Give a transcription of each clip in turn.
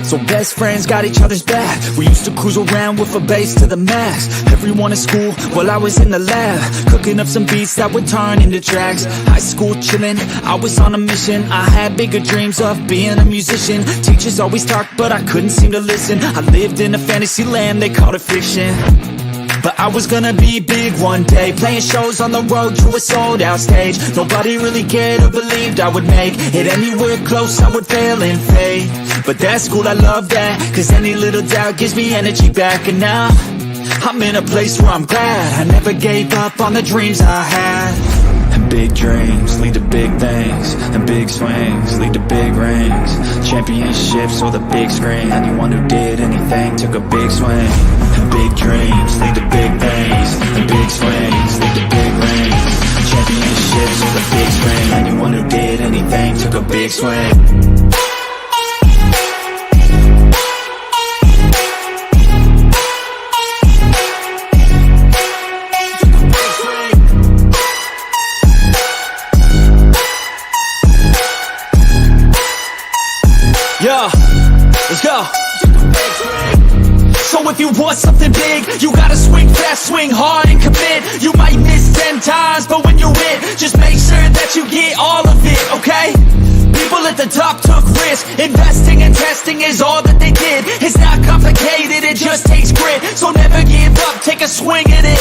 So best friends got each other's back. We used to cruise around with a bass to the max. Everyone in school while I was in the lab, cooking up some beats that would turn into tracks. High school chillin', I was on a mission. I had bigger dreams of being a musician. Teachers always talked but I couldn't seem to listen. I lived in a fantasy land, they called it fiction. But I was gonna be big one day, playing shows on the road to a sold out stage. Nobody really cared or believed I would make it anywhere close, I would fail and fade. But that's cool, I love that, cause any little doubt gives me energy back. And now I'm in a place where I'm glad I never gave up on the dreams I had. And big dreams lead to big things, and big swings lead to big rings. Championships or the big screen, anyone who did anything took a big swing. And big dreams lead to big things, and big swings lead to big rings. Championships or the big screen, anyone who did anything took a big swing. Yeah, let's go. So if you want something big, you gotta swing fast, swing hard and commit. You might miss 10 times, but when you hit, just make sure that you get all of it, okay? People at the top took risks. Investing and testing is all that they did. It's not complicated, it just takes grit. So never give up, take a swing at it.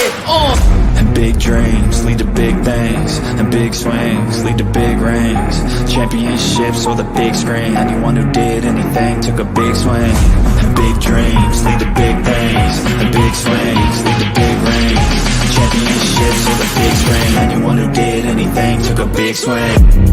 And big dreams lead to big things, and big swings lead to big rings. Championships or the big screen, anyone who did anything took a big swing. And big dreams lead to big things, and big swings lead to big rings. Championships or the big screen, anyone who did anything took a big swing.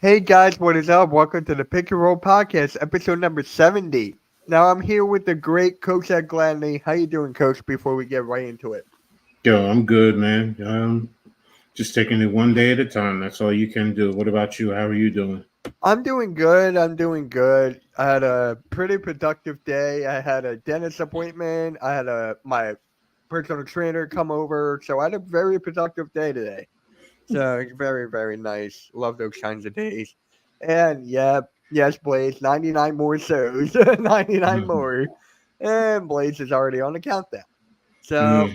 Hey guys, what is up? Welcome to the Pick and Roll Podcast, episode number 70. Now I'm here with the great Coach Ed Gladney. How you doing, Coach, before we get right into it? Yo, I'm good, man. Just taking it one day at a time. That's all you can do. What about you? How are you doing? I'm doing good. I had a pretty productive day. I had a dentist appointment. I had my personal trainer come over. So I had a very productive day today. So very, very nice. Love those kinds of days. And yes, Blaze, 99 more shows. 99 more. And Blaze is already on the countdown. So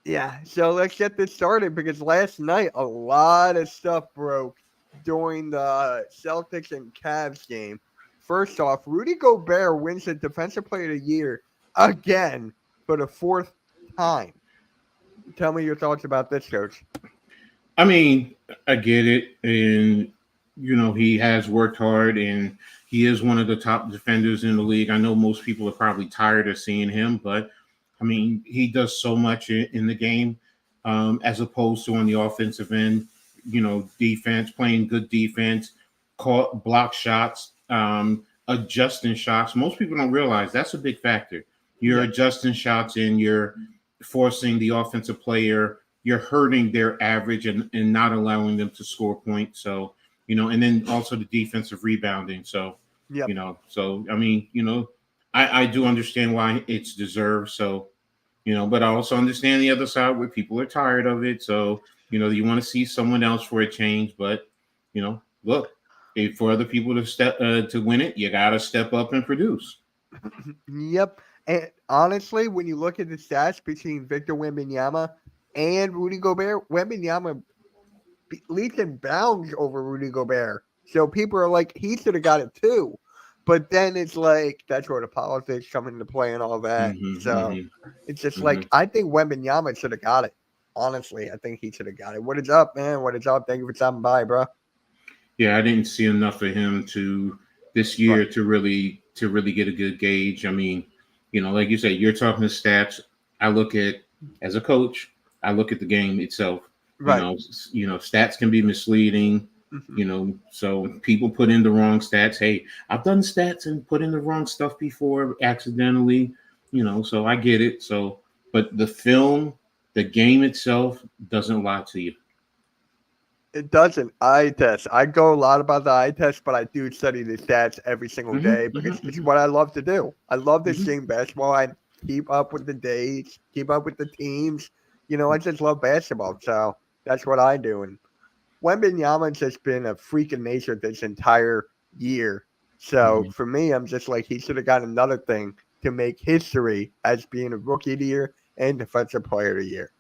yeah, so let's get this started because last night a lot of stuff broke during the Celtics and Cavs game. First off, Rudy Gobert wins the Defensive Player of the Year again for the fourth time. Tell me your thoughts about this, Coach. I mean, I get it. And, he has worked hard and he is one of the top defenders in the league. I know most people are probably tired of seeing him, but, I mean, he does so much in the game as opposed to on the offensive end, defense, playing good defense, block shots, adjusting shots. Most people don't realize that's a big factor. You're adjusting shots and you're forcing the offensive player. You're hurting their average and not allowing them to score points. So, and then also the defensive rebounding. So, I mean, I do understand why it's deserved. So, but I also understand the other side where people are tired of it. So, you want to see someone else for a change. But, look, for other people to win it, you got to step up and produce. Yep. And honestly, when you look at the stats between Victor Wembanyama and Rudy Gobert, Wembanyama leaps and bounds over Rudy Gobert. So people are like, he should have got it too. But then it's like that's where the politics come into play and all that. So it's just like I think Wembanyama should have got it. Honestly, I think he should have got it. What is up, man? What is up? Thank you for stopping by, bro. Yeah, I didn't see enough of him to this year to really get a good gauge. I mean, like you said, you're talking to stats. I look at as a coach, I look at the game itself. Right. Stats can be misleading. So people put in the wrong stats. Hey, I've done stats and put in the wrong stuff before accidentally. So I get it. So, but the film, the game itself doesn't lie to you. It doesn't. Eye test. I go a lot about the eye test, but I do study the stats every single day because it's what I love to do. I love this game basketball. I keep up with the dates, keep up with the teams. I just love basketball. So that's what I do. And Wembanyama's just been a freak of nature this entire year. So for me, I'm just like, he should have got another thing to make history as being a rookie of the year and defensive player of the year.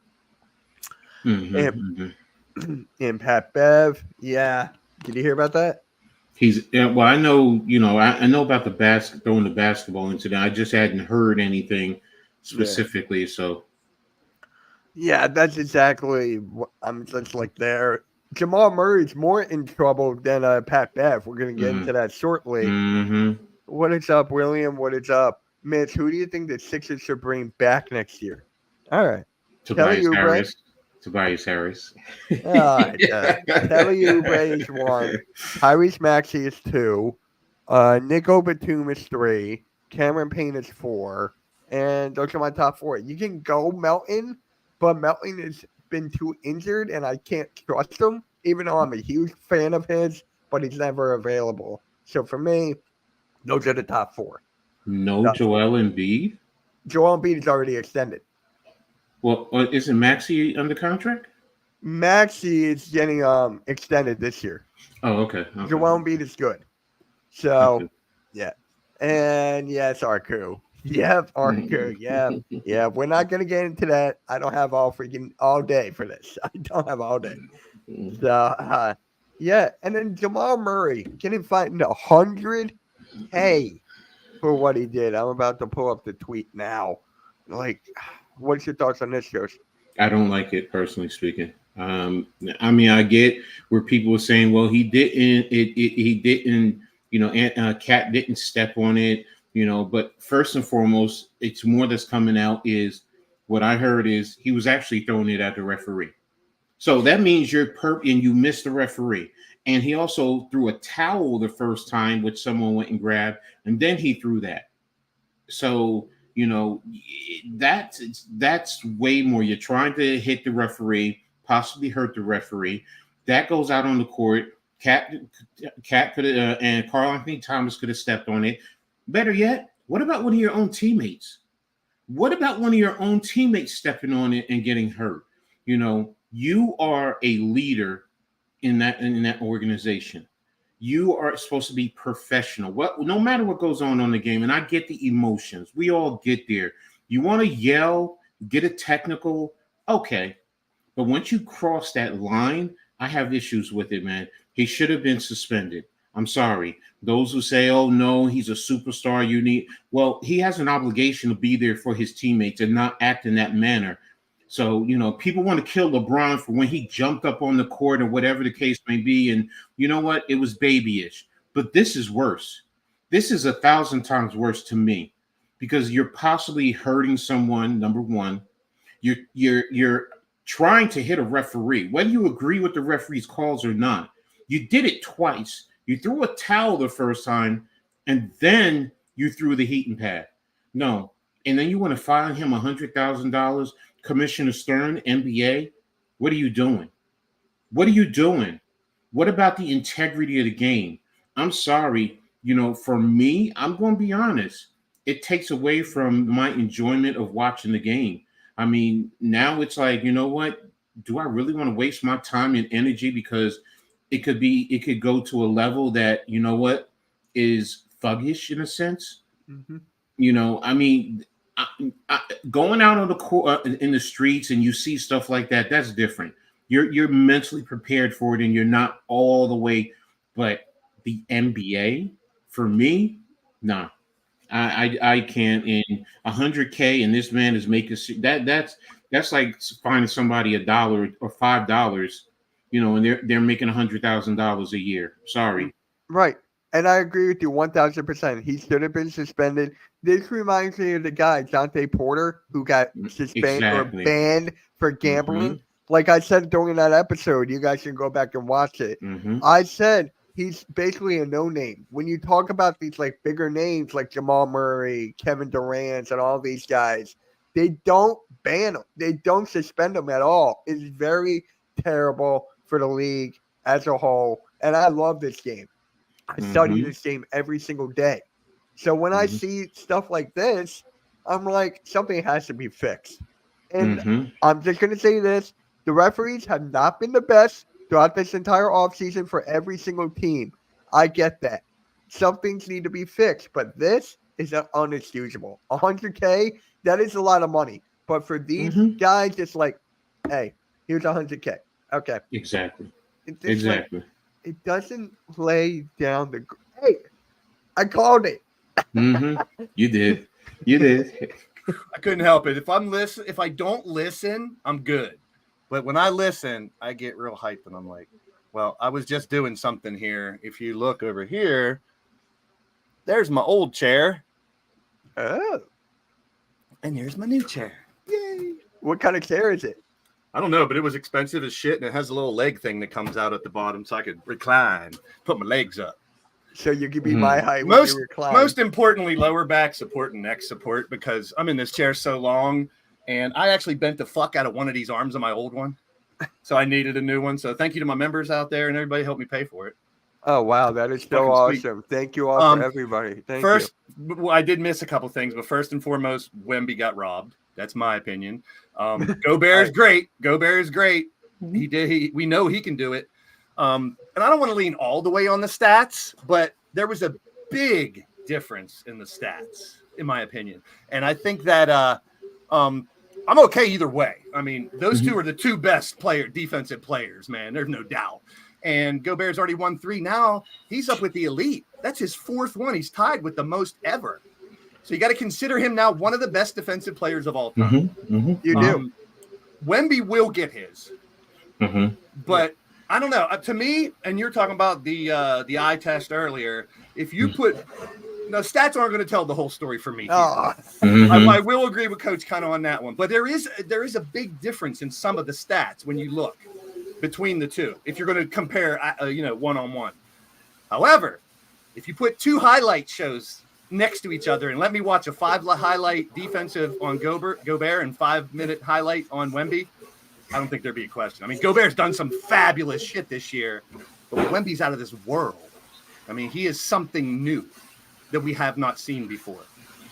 And Pat Bev, yeah. Did you hear about that? I know, I know about throwing the basketball incident. I just hadn't heard anything specifically. Yeah. So, yeah, that's exactly what I'm just like there. Jamal Murray's more in trouble than Pat Bev. We're going to get into that shortly. What is up, William? What is up? Mitch, who do you think the Sixers should bring back next year? All right. Tobias Harris. Tobias Harris. All right. Kelly Oubre is 1. Tyrese Maxey is 2. Nico Batum is 3. Cameron Payne is 4. And those are my top 4. You can go Melton, but Melton has been too injured, and I can't trust him, even though I'm a huge fan of his, but he's never available. So for me, those are the top 4. No Joel Embiid? Joel Embiid is already extended. Well, isn't Maxey under contract? Maxey is getting extended this year. Oh, okay. Joel Embiid is good. So, yeah. And yes, Arku. Yep, Arku. Yeah. We're not going to get into that. I don't have all day for this. I don't have all day. So, yeah. And then Jamal Murray getting fined $100K for what he did. I'm about to pull up the tweet now. Like, what's your thoughts on this, Josh? I don't like it, personally speaking. I mean, I get where people were saying, well, he didn't, he didn't, Cat didn't step on it, but first and foremost, it's more that's coming out is what I heard is he was actually throwing it at the referee. So that means and you missed the referee. And he also threw a towel the first time, which someone went and grabbed, and then he threw that. So, that's way more. You're trying to hit the referee, possibly hurt the referee. That goes out on the court. Cat could have, and Karl Anthony Towns could have stepped on it. Better yet, what about one of your own teammates? What about one of your own teammates stepping on it and getting hurt? You are a leader in that organization. You are supposed to be professional. No matter what goes on the game, and I get the emotions. We all get there. You want to yell, get a technical, okay. But once you cross that line, I have issues with it, man. He should have been suspended. I'm sorry. Those who say, oh, no, he's a superstar, well, he has an obligation to be there for his teammates and not act in that manner. So, people want to kill LeBron for when he jumped up on the court or whatever the case may be. And you know what? It was babyish. But this is worse. This is 1,000 times worse to me because you're possibly hurting someone, number one. You're trying to hit a referee, whether you agree with the referee's calls or not. You did it twice. You threw a towel the first time, and then you threw the heating pad. No. And then you want to fine him $100,000. Commissioner Stern, NBA, what are you doing? What are you doing? What about the integrity of the game? I'm sorry, for me, I'm going to be honest. It takes away from my enjoyment of watching the game. I mean, now it's like, you know what? Do I really want to waste my time and energy because it could go to a level that, is thuggish in a sense? I mean, going out on the court in the streets and you see stuff like that, that's different. You're mentally prepared for it and you're not all the way. But the NBA, for me, Nah, I can't. In 100K, and this man is making that's like finding somebody $1 or $5, and they're making $100,000 a year. Sorry. Right. And I agree with you 1000%. He should have been suspended. This reminds me of the guy, Dante Porter, who got suspended Exactly. or banned for gambling. Mhm. Like I said during that episode, you guys can go back and watch it. Mhm. I said he's basically a no-name. When you talk about these like bigger names like Jamal Murray, Kevin Durant, and all these guys, they don't ban them. They don't suspend them at all. It's very terrible for the league as a whole. And I love this game. I study this game every single day. So when I see stuff like this, I'm like, something has to be fixed. And I'm just going to say this. The referees have not been the best throughout this entire offseason for every single team. I get that. Some things need to be fixed, but this is unexcusable. 100K, that is a lot of money. But for these guys, it's like, hey, here's 100K. Okay. Exactly. Exactly. It doesn't lay down the. Hey, I called it. You did. You did. I couldn't help it. If I don't listen, I'm good. But when I listen, I get real hyped, and I'm like, well, I was just doing something here. If you look over here, there's my old chair. Oh. And here's my new chair. Yay. What kind of chair is it? I don't know, but it was expensive as shit, and it has a little leg thing that comes out at the bottom so I could recline, put my legs up. So you could be my height when you recline. Most importantly, lower back support and neck support, because I'm in this chair so long, and I actually bent the fuck out of one of these arms on my old one. So I needed a new one. So thank you to my members out there, and everybody helped me pay for it. Oh, wow. That is so awesome. Sweet. Thank you all for everybody. Thank you. Well, I did miss a couple things, but first and foremost, Wemby got robbed. That's my opinion. Gobert is great. Gobert is great. We know he can do it. And I don't want to lean all the way on the stats, but there was a big difference in the stats, in my opinion. And I think that I'm okay either way. I mean, those two are the two best defensive players, man. There's no doubt. And Gobert's already won 3. Now he's up with the elite. That's his 4th one. He's tied with the most ever. So you got to consider him now one of the best defensive players of all time. You do. Wemby will get his. But I don't know. To me, and you're talking about the eye test earlier, if you put – now, stats aren't going to tell the whole story for me. I will agree with Coach kind of on that one. But there is a big difference in some of the stats when you look between the two, if you're going to compare, one-on-one. However, if you put 2 highlight shows next to each other and let me watch a 5-highlight defensive on Gobert and 5-minute highlight on Wemby, I don't think there'd be a question. I mean, Gobert's done some fabulous shit this year, but Wemby's out of this world. I mean, he is something new that we have not seen before.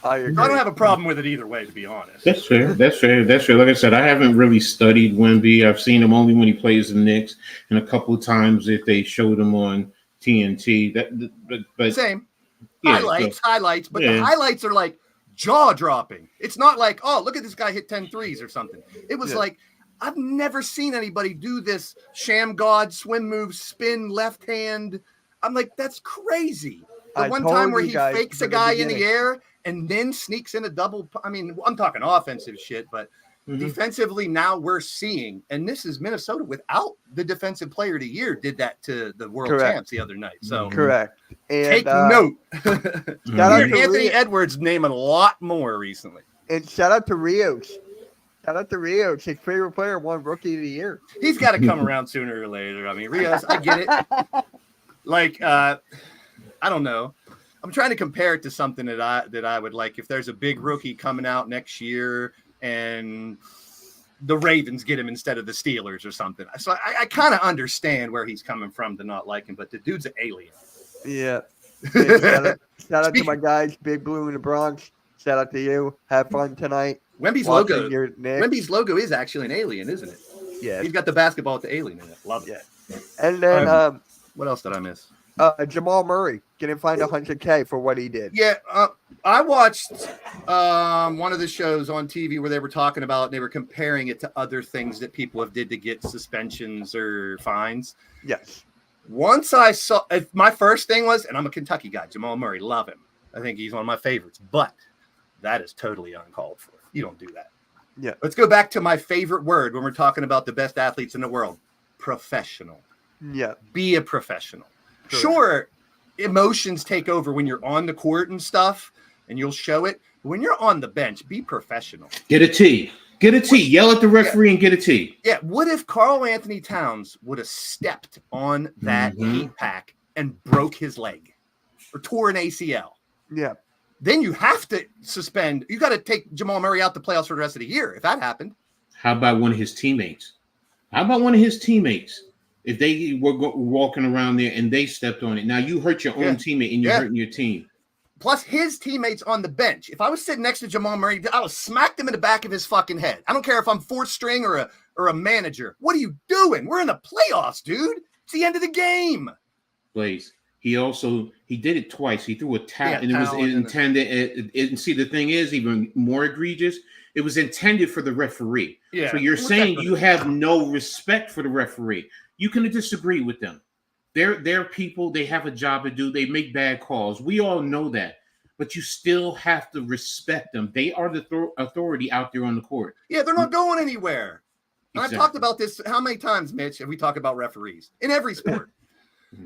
I agree. I don't have a problem with it either way, to be honest. That's fair. Like I said, I haven't really studied Wemby. I've seen him only when he plays the Knicks, and a couple of times if they showed him on TNT. But same. Yeah, highlights, but the highlights are like jaw-dropping. It's not like, oh, look at this guy hit 10 threes or something. It was like, I've never seen anybody do this sham god swim move, spin left hand. I'm like, that's crazy. The one time where he fakes a guy in the air and then sneaks in a double. I mean, I'm talking offensive shit, but defensively now we're seeing, and this is Minnesota without the defensive player of the year did that to the world champs the other night. So correct. And, take note. Anthony Edwards naming a lot more recently. And shout out to Rios. Shout out to Rios. His favorite player won Rookie of the Year. He's got to come around sooner or later. I mean, Rios, I get it. Like, I don't know. I'm trying to compare it to something that I would like. If there's a big rookie coming out next year and the Ravens get him instead of the Steelers or something. So I kind of understand where he's coming from to not like him, but the dude's an alien. Yeah. Shout out to my guys, Big Blue in the Bronx. Shout out to you. Have fun tonight. Wemby's logo is actually an alien, isn't it? Yeah. He's got the basketball with the alien in it. Love it. Yeah. And then what else did I miss? Jamal Murray getting fined $100K for what he did. Yeah, I watched one of the shows on TV where they were talking about, they were comparing it to other things that people have did to get suspensions or fines. Yes. Once I saw, my first thing was, and I'm a Kentucky guy, Jamal Murray, love him. I think he's one of my favorites, but that is totally uncalled for. You don't do that. Yeah. Let's go back to my favorite word when we're talking about the best athletes in the world: professional. Yeah. Be a professional. Correct. Sure, emotions take over when you're on the court and stuff, and you'll show it. But when you're on the bench, be professional. Get a T. Get a T. Yell at the referee and get a T. Yeah. What if Karl Anthony Towns would have stepped on that heat pack and broke his leg or tore an ACL? Yeah. Then you have to suspend. You got to take Jamal Murray out the playoffs for the rest of the year if that happened. How about one of his teammates? If they were walking around there and they stepped on it. Now you hurt your own teammate and you're hurting your team. Plus his teammates on the bench. If I was sitting next to Jamal Murray, I would smack him in the back of his fucking head. I don't care if I'm fourth string or a manager. What are you doing? We're in the playoffs, dude. It's the end of the game. Blaze. He did it twice. He threw a towel and it was towel intended. And see, the thing is even more egregious. It was intended for the referee. Yeah. So you're saying you have no respect for the referee. You can disagree with them. They're people. They have a job to do. They make bad calls. We all know that. But you still have to respect them. They are the authority out there on the court. Yeah, they're not going anywhere. Exactly. I've talked about this how many times, Mitch, and we talk about referees in every sport.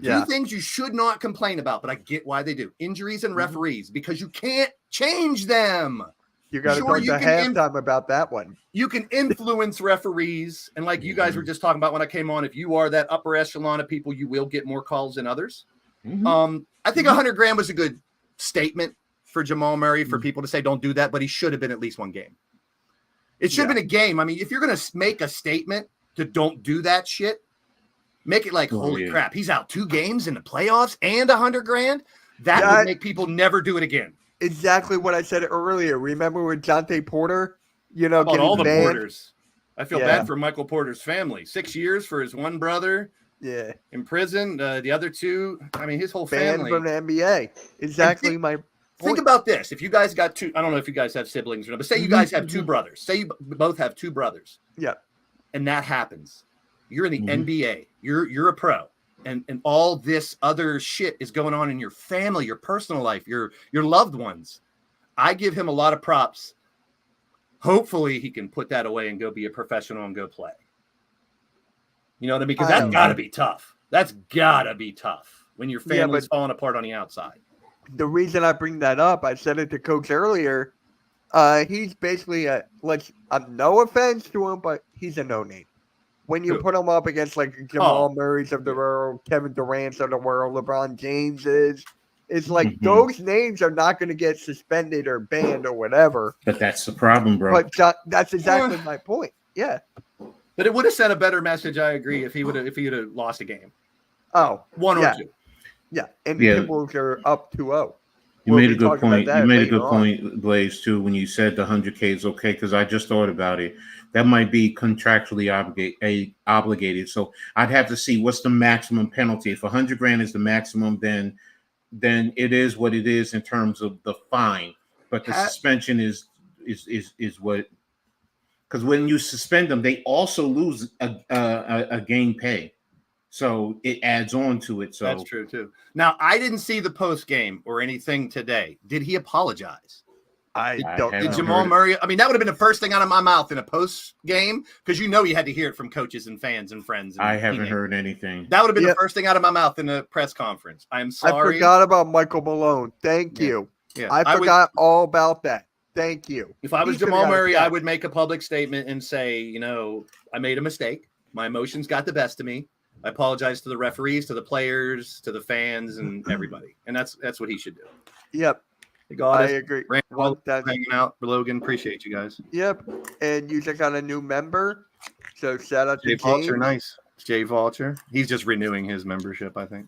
Yeah. Two things you should not complain about, but I get why they do. Injuries and referees, because you can't change them. You got to Sure, talk you to can halftime about that one. You can influence referees. And like you guys were just talking about when I came on, if you are that upper echelon of people, you will get more calls than others. I think 100 grand was a good statement for Jamal Murray for people to say, don't do that, but he should have been at least one game. It should have been a game. I mean, if you're going to make a statement to don't do that shit, make it like, holy crap, he's out 2 games in the playoffs and 100 grand. That would make people never do it again. Exactly what I said earlier. Remember with Jonte Porter? About all the banned? Porters. I feel bad for Michael Porter's family. 6 years for his one brother. Yeah. In prison. The other 2, I mean, his whole Banned family. from the NBA. Exactly my point. Think about this. If you guys got 2, I don't know if you guys have siblings or not, but say you guys have 2 brothers. Say you both have 2 brothers. Yeah. And that happens. You're in the NBA. You're a pro. And all this other shit is going on in your family, your personal life, your loved ones. I give him a lot of props. Hopefully he can put that away and go be a professional and go play. You know what I mean? Because that's got to be tough. That's got to be tough when your family's falling apart on the outside. The reason I bring that up, I said it to Coach earlier, he's basically no offense to him, but he's a no-name. When you put him up against like Jamal Murray's of the world, Kevin Durant's of the world, LeBron James's, it's like those names are not going to get suspended or banned or whatever. But that's the problem, bro. But that's exactly my point. Yeah. But it would have sent a better message, I agree, if he would have lost a game. Oh. 1 or 2. Yeah. And the Timberwolves are up 2-0. You made a good point. You made a good point, Blaze, too, when you said the 100K is okay, because I just thought about it. That might be contractually obligated. So I'd have to see what's the maximum penalty. If 100 grand is the maximum, then it is what it is in terms of the fine. But the suspension is what, because when you suspend them, they also lose a game pay. So it adds on to it. So that's true too. Now I didn't see the post game or anything today. Did he apologize? I don't. Did Jamal Murray? I mean, that would have been the first thing out of my mouth in a post game because you had to hear it from coaches and fans and friends. And I haven't heard anything. That would have been the first thing out of my mouth in a press conference. I'm sorry. I forgot about Michael Malone. Thank you. Yeah. I forgot all about that. Thank you. If I was Jamal Murray, I would make a public statement and say, I made a mistake. My emotions got the best of me. I apologize to the referees, to the players, to the fans, and everybody. And that's what he should do. Yep. I agree. Hanging out for Logan. Appreciate you guys. Yep. And you just got a new member. So shout out to Jay Vulture. Nice. Jay Vulture. He's just renewing his membership, I think.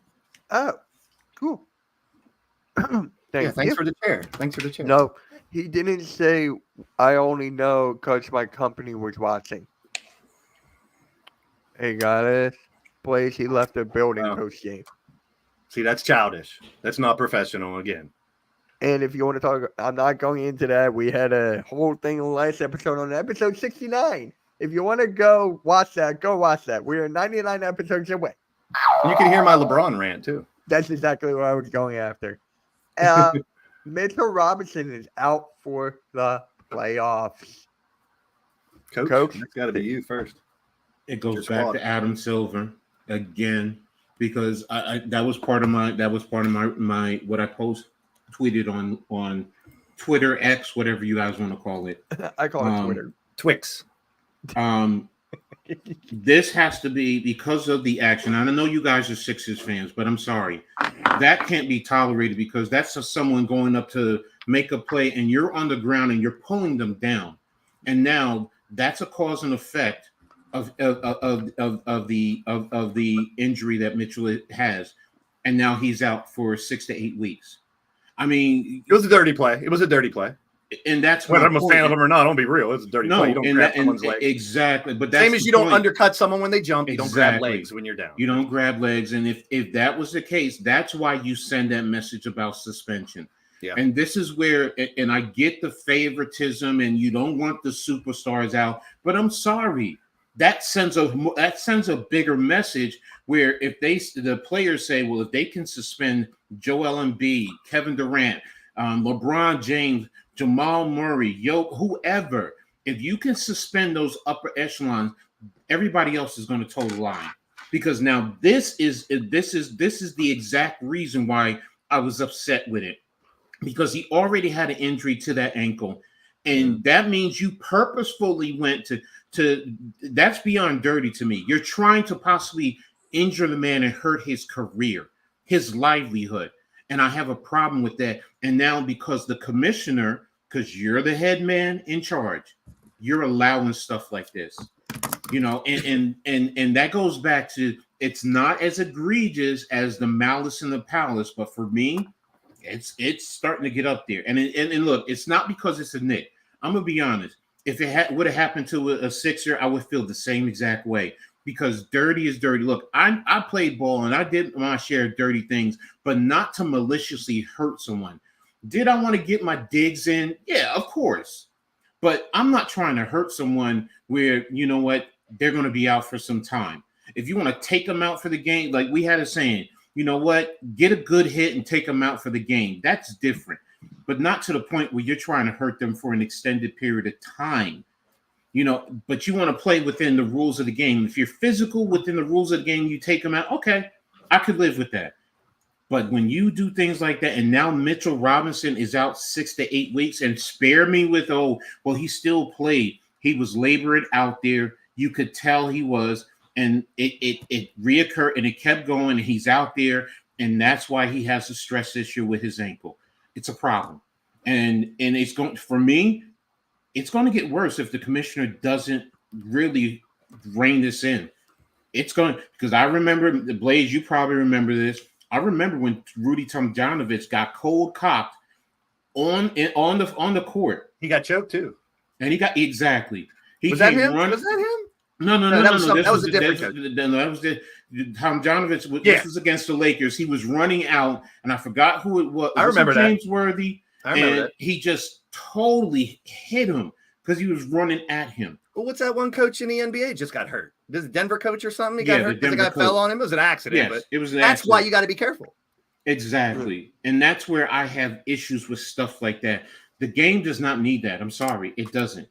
Oh, cool. Thanks for the chair. Thanks for the chair. No, he didn't say I only know because my company was watching. Hey, guys. Place he left the building post game. See, that's childish. That's not professional again. And if you want to talk, I'm not going into that. We had a whole thing in the last episode on episode 69. If you want to go watch that, go watch that. We're 99 episodes away. You can hear my LeBron rant too. That's exactly what I was going after. Mitchell Robinson is out for the playoffs. Coach? That's got to be you first. It goes Your back squad. to Adam Silver again, because I that was part of my what I tweeted on Twitter, X, whatever you guys want to call it. I call it Twitter. Twix. This has to be because of the action. I know you guys are Sixers fans, but I'm sorry. That can't be tolerated, because that's just someone going up to make a play and you're on the ground and you're pulling them down. And now that's a cause and effect of the injury that Mitchell has. And now he's out for 6 to 8 weeks. I mean, It was a dirty play. and that's Whether I'm a point. fan of him or not, don't be real. It's a dirty play. You don't grab someone's legs. Exactly. But that's Same as the you don't point. undercut someone when they jump. You don't grab Exactly. legs when you're down. You don't grab legs. And if that was the case, that's why you send that message about suspension. Yeah. And this is where, and I get the favoritism and you don't want the superstars out, but I'm sorry. That sends a bigger message where if the players say, well, if they can suspend Joel Embiid, Kevin Durant, LeBron James, Jamal Murray, whoever, if you can suspend those upper echelons, everybody else is going to toe the line. Because now this is the exact reason why I was upset with it, because he already had an injury to that ankle, and that means you purposefully went to that's beyond dirty to me. You're trying to possibly injure the man and hurt his career, his livelihood. And I have a problem with that. And now because the commissioner, because you're the head man in charge, you're allowing stuff like this. And that goes back to, it's not as egregious as the Malice in the Palace, but for me, it's starting to get up there. And look, it's not because it's a Knick. I'm gonna be honest. If it would have happened to a Sixer, I would feel the same exact way, because dirty is dirty. Look, I played ball and I did my share of dirty things, but not to maliciously hurt someone. Did I want to get my digs in? Yeah, of course. But I'm not trying to hurt someone where, you know what, they're going to be out for some time. If you want to take them out for the game, like we had a saying, you know what, get a good hit and take them out for the game. That's different. But not to the point where you're trying to hurt them for an extended period of time. But you want to play within the rules of the game. If you're physical within the rules of the game, you take them out. Okay, I could live with that. But when you do things like that, and now Mitchell Robinson is out 6 to 8 weeks, and spare me with, he still played. He was laboring out there. You could tell he was, and it reoccurred, and it kept going, and he's out there, and that's why he has a stress issue with his ankle. It's a problem. And it's going, for me, it's going to get worse if the commissioner doesn't really rein this in. It's going, because I remember, Blaze, you probably remember this. I remember when Rudy Tomjanovich got cold cocked on the court. He got choked too. And he got, exactly. Was that him? Was that him? No. That was a different choke. That was the Tomjanovich. This was against the Lakers. He was running out, and I forgot who it was. I remember that. James Worthy. I remember that. He just totally hit him because he was running at him. Well, what's that one coach in the NBA just got hurt? This Denver coach or something? He Yeah, got hurt the because the guy Denver fell coach. on him. It was an accident. Yes, but it was an that's accident. why you got to be careful. Exactly. And that's where I have issues with stuff like that. The game does not need that. I'm sorry. It doesn't.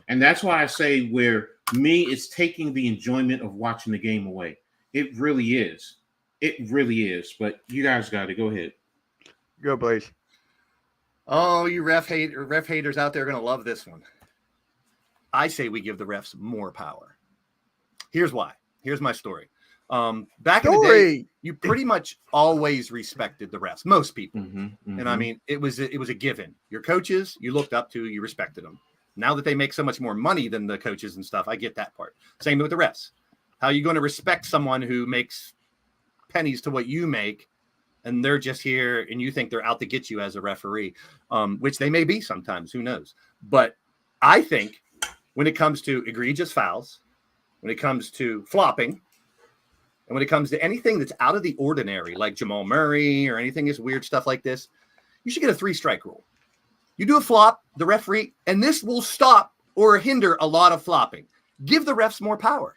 And that's why I say where me, it's taking the enjoyment of watching the game away. It really is. It really is. But you guys got to go ahead. Go, Blaze. Oh, you ref haters out there are going to love this one. I say we give the refs more power. Here's why. Here's my story. Back in the day, you pretty much always respected the refs. Most people. And I mean, it was a given. Your coaches, you looked up to, you respected them. Now that they make so much more money than the coaches and stuff, I get that part. Same with the refs. How are you going to respect someone who makes pennies to what you make, and they're just here and you think they're out to get you as a referee, which they may be sometimes, who knows? But I think when it comes to egregious fouls, when it comes to flopping, and when it comes to anything that's out of the ordinary, like Jamal Murray or anything is weird stuff like this, you should get a 3-strike rule. You do a flop, the referee, and this will stop or hinder a lot of flopping. Give the refs more power.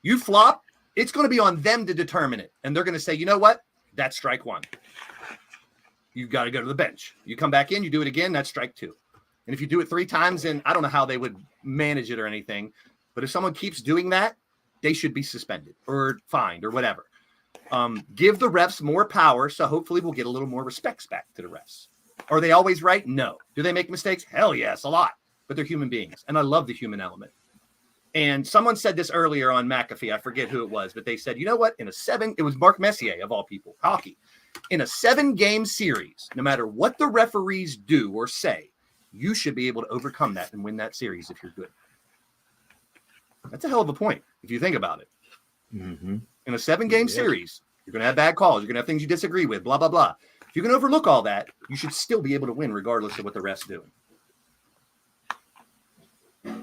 You flop, it's going to be on them to determine it. And they're going to say, you know what? That's strike one. you got to go to the bench. You come back in, you do it again, that's strike 2. And if you do it 3 times, then I don't know how they would manage it or anything. But if someone keeps doing that, they should be suspended or fined or whatever. Give the refs more power, so hopefully we'll get a little more respect back to the refs. Are they always right? No. Do they make mistakes? Hell yes, a lot. But they're human beings, and I love the human element. And someone said this earlier on McAfee. I forget who it was, but they said, you know what? It was Mark Messier, of all people, hockey. In a 7-game series, no matter what the referees do or say, you should be able to overcome that and win that series if you're good. That's a hell of a point, if you think about it. Mm-hmm. In a 7-game series, you're going to have bad calls. You're going to have things you disagree with, blah, blah, blah. If you can overlook all that, you should still be able to win regardless of what the refs do.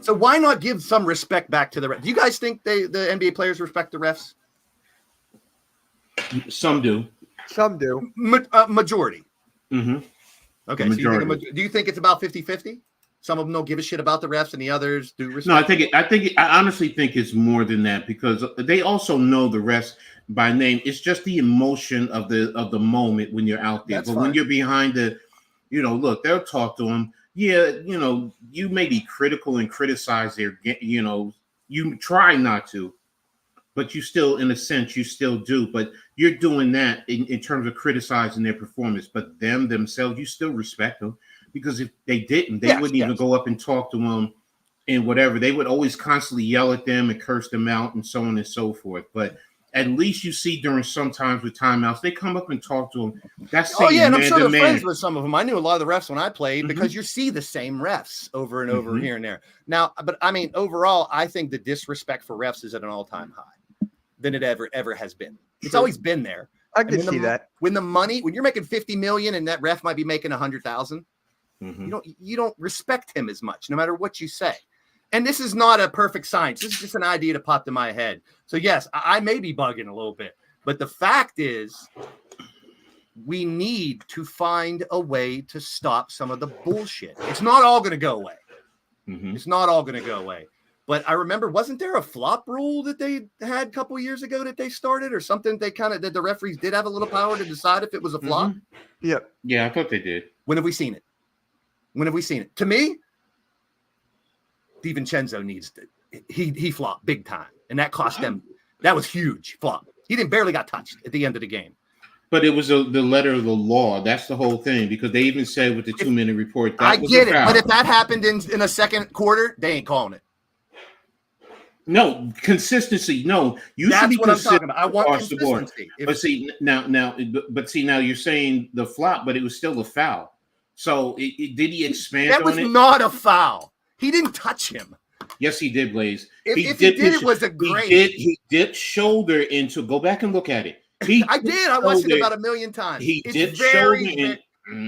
So why not give some respect back to the refs? Do you guys think the NBA players respect the refs? Some do. Some do. Majority. Mm-hmm. Okay. So do you think it's about 50-50? Some of them don't give a shit about the refs and the others do respect. No, I honestly think it's more than that, because they also know the refs by name. It's just the emotion of the moment when you're out there. That's but fine. When you're behind look, they'll talk to them. Yeah, you may be critical and criticize their, you try not to, but you still, in a sense, you still do. But you're doing that in terms of criticizing their performance. But them themselves, you still respect them, because if they didn't, they wouldn't even go up and talk to them and whatever. They would always constantly yell at them and curse them out and so on and so forth. But at least you see during sometimes with timeouts, they come up and talk to them. That's and I'm sure they're friends with some of them. I knew a lot of the refs when I played, Mm-hmm. because you see the same refs over and over here and there. Now, but I mean, overall, I think the disrespect for refs is at an all-time high than it ever has been. It's always been there. I can see that. When you're making $50 million and that ref might be making $100,000, you don't respect him as much, no matter what you say. And this is not a perfect science. This is just an idea that popped in my head. So yes, I may be bugging a little bit, but the fact is, we need to find a way to stop some of the bullshit. It's not all going to go away. Mm-hmm. It's not all going to go away. But I remember, wasn't there a flop rule that they had a couple years ago that they started, or something? That the referees did have a little power to decide if it was a flop. Mm-hmm. Yep. Yeah, I thought they did. When have we seen it? When have we seen it? To me, DiVincenzo needs to. He flopped big time, and that cost them. That was huge flop. He barely got touched at the end of the game. But it was the letter of the law. That's the whole thing, because they even said with the 2-minute report. That I was get a it, foul. but if that happened in a second quarter, they ain't calling it. No consistency. No, you That's should be what I'm talking about. I want across the board. consistency. But see now you're saying the flop, but it was still a foul. So did he expand That on was it? not a foul. He didn't touch him. Yes, he did, Blaze. If he did, it was a great. He did shoulder into. Go back and look at it. I did. I watched it about a million times. It's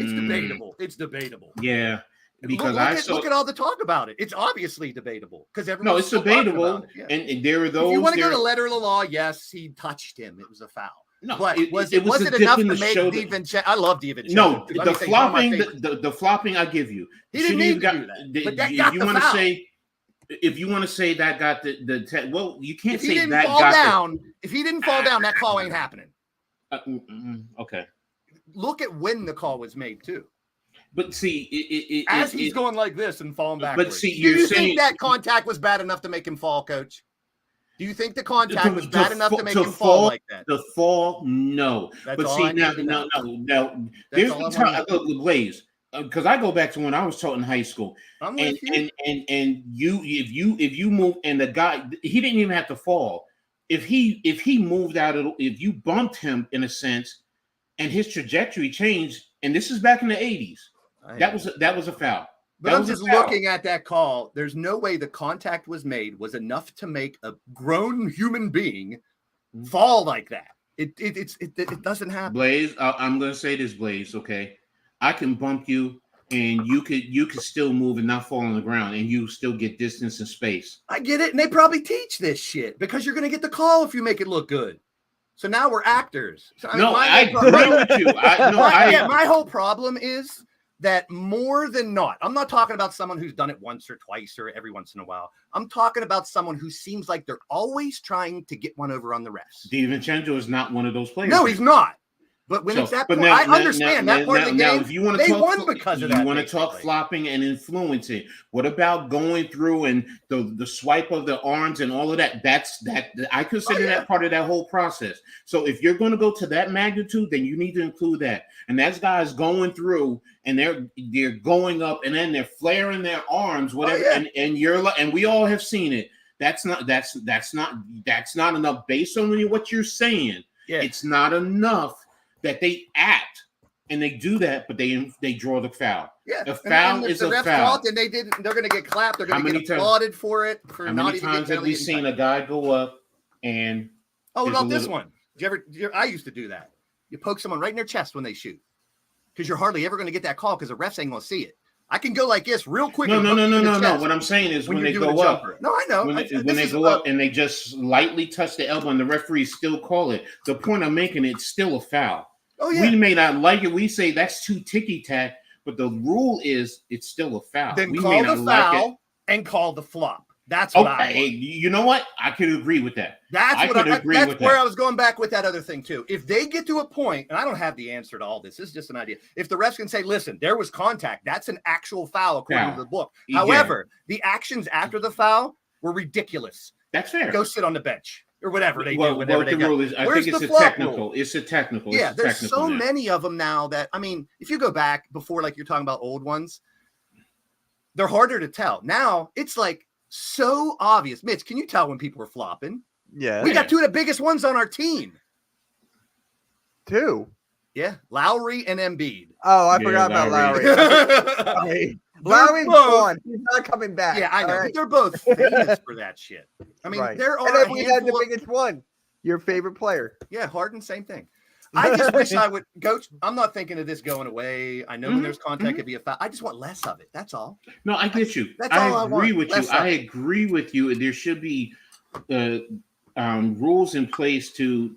debatable. It's debatable. Yeah, because look at all the talk about it. It's obviously debatable because no, it's debatable, yeah. and there are those. If you want to go to letter of the law, yes, he touched him. It was a foul. No, but was it it enough to make DiVincenzo? I love DiVincenzo. No, the flopping, the flopping, I give you. He didn't need to do that. But that got the foul. If you want to say that got the well, you can't say that got down. If he didn't fall down, that call ain't happening. Okay. Look at when the call was made too. But see, as he's going like this and falling backwards. But see, do you think that contact was bad enough to make him fall, Coach? Do you think the contact was bad enough to make him fall like that? The fall, no. That's but see, now, there's the time. Blaze. Because I go back to when I was taught in high school, and if you move, and the guy, he didn't even have to fall. If he moved out, if you bumped him in a sense, and his trajectory changed, and this is back in the 80s, that was a foul. But I'm just looking at that call. There's no way the contact was enough to make a grown human being fall like that. It doesn't happen. Blaze, I'm gonna say this, Blaze. Okay. I can bump you, and you could still move and not fall on the ground, and you still get distance and space. I get it, and they probably teach this shit because you're going to get the call if you make it look good. So now we're actors. So, I agree with you. My whole problem is that more than not, I'm not talking about someone who's done it once or twice or every once in a while. I'm talking about someone who seems like they're always trying to get one over on the refs. DiVincenzo is not one of those players. No, he's not. But when So, it's that but point, now, I now- understand now- that part of the now, game. if you want to They talk, won because of that. You want to talk basically. flopping and influencing. What about going through and the swipe of the arms and all of that? That's that I consider that part of that whole process. So if you're going to go to that magnitude, then you need to include that. And that's guys going through and they're going up and then they're flaring their arms, whatever. And you're like, and we all have seen it. That's not enough based on what you're saying. Yeah. It's not enough that they act and they do that, but they draw the foul. Yeah, The foul if is the a refs foul. caught, then they're going to get clapped. They're going to get times- applauded for it. For How not many even times have we seen a guy go up and Oh, there's about a this little- one. I used to do that. You poke someone right in their chest when they shoot, because you're hardly ever going to get that call because the refs ain't going to see it. I can go like this real quick. No. and poke you in the chest What I'm saying is when you're they doing go a up, jumper. No, I know. when they go up and they just lightly touch the elbow and the referees still call it. The point I'm making, it's still a foul. Oh yeah. We may not like it. We say that's too ticky-tack, but the rule is it's still a foul. Then we call may the not like it. foul and call the flop. That's what I Okay, want. you know what? I could agree with that. That's could agree that's with where that. I was going back with that other thing too. If they get to a point, and I don't have the answer to all this, this is just an idea. If the refs can say, "Listen, there was contact. That's an actual foul according Foul. to the book." Yeah. However, the actions after the foul were ridiculous. That's fair. Go sit on the bench or whatever they do. Well, Whenever what they the got. rule is, I Where's think it's the a flop technical. rule? It's a technical. Yeah, It's there's technical so now. many of them now that, I mean, if you go back before, like you're talking about old ones, they're harder to tell. Now it's like so obvious. Mitch, can you tell when people are flopping? Yeah. We got two of the biggest ones on our team. Two. Yeah, Lowry and Embiid. Oh, I Yeah, forgot about Lowry. Lowry. Lowry's both- gone. He's not coming back. Yeah, I know. all But right? they're both famous for that shit. I mean, Right. there are And a then we had the handful of- biggest one. Your favorite player. Yeah, Harden, same thing. I just wish I would go. I'm not thinking of this going away. I know when Mhm, there's contact, it'd be a foul. I just want less of it. That's all. No, I get you. That's all I I agree want. with you. Less of I it. agree with you. There should be rules in place to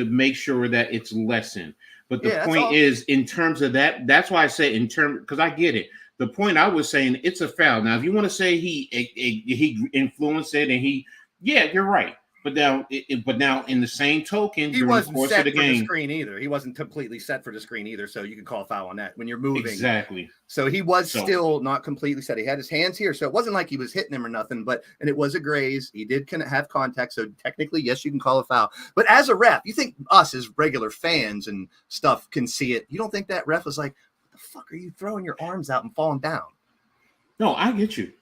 make sure that it's lessened. But the Yeah, that's point all. is, in terms of that, that's why I say in terms, because I get it. The point I was saying, it's a foul. Now, if you want to say he influenced it and yeah, you're right. But now, in the same token, He during the wasn't course set of the for the game, screen either. He wasn't completely set for the screen either. So you can call a foul on that when you're moving. exactly. So he was So- still not completely set. He had his hands here. So it wasn't like he was hitting him or nothing, and it was a graze. He did have contact. So technically, yes, you can call a foul. But as a ref, you think us as regular fans and stuff can see it. You don't think that ref was like, what the fuck are you throwing your arms out and falling down? No, I get you.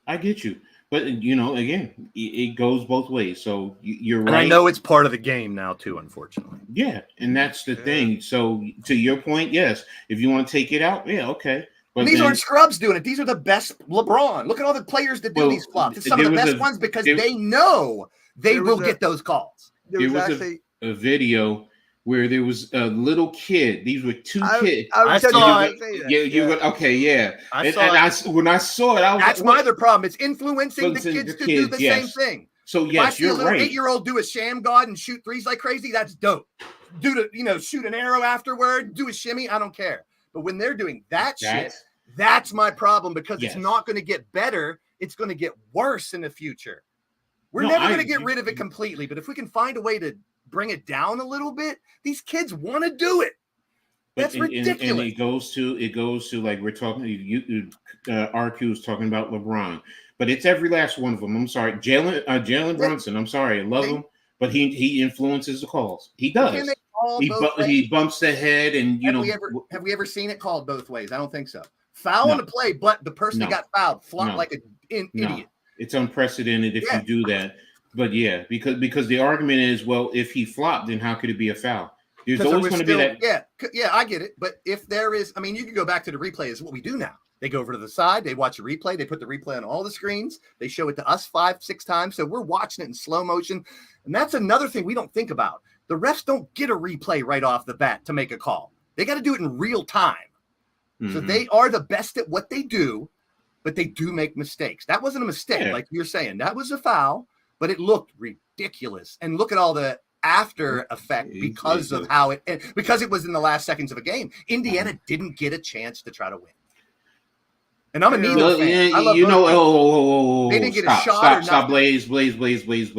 But again, it goes both ways. So you're right. And I know it's part of the game now too, unfortunately. Yeah, and that's the thing. So to your point, yes, if you want to take it out, yeah, okay. But And these then- aren't scrubs doing it. These are the best LeBron. Look at all the players that do Well, these flops. It's some of there the was best a- ones because there- they know they there will was a- get those calls. There There was was actually. a video where there was a little kid. These were two kids. I I was just saw about it. to say that. Yeah, you would okay, yeah. I And saw it. when I saw it, I was That's like, my what? other problem. It's influencing the Influencing kids the to do kids, the yes. same thing. So If I yes, see a you're little right. 8-year-old do a sham god and shoot threes like crazy, that's dope. Shoot an arrow afterward, do a shimmy, I don't care. But when they're doing that shit, that's my problem because Yes. it's not going to get better. It's going to get worse in the future. We're No, never I- going to get rid of it completely, but if we can find a way to bring it down a little bit, these kids want to do it. That's ridiculous. And it goes to like we're talking. RQ is talking about LeBron, but it's every last one of them. I'm sorry, Jalen Brunson. I'm sorry, I love him, but he influences the calls. He Can does. they call both ways? He bumps the head, and Have we ever seen it called both ways? I don't think so. Foul No. on the play, but the person that No. got fouled flopped No. like an No. idiot. it's unprecedented if Yeah. you do that. But yeah, because the argument is, well, if he flopped, then how could it be a foul? There's 'Cause there always was going to be still- that. Yeah, I get it. But if there is, I mean, you can go back to the replay. Is what we do now. They go over to the side, they watch a replay, they put the replay on all the screens, they show it to us 5-6 times. So we're watching it in slow motion. And that's another thing we don't think about. The refs don't get a replay right off the bat to make a call. They got to do it in real time. So Mhm. they are the best at what they do, but they do make mistakes. That wasn't a mistake, Yeah. like you're saying. That was a foul, but it looked ridiculous. And look at all the after effect because of how because it was in the last seconds of a game. Indiana didn't get a chance to try to win. And I'm a Nemo Well, fan. I love you know, both teams. They didn't get a shot or Stop, nothing. Blaze.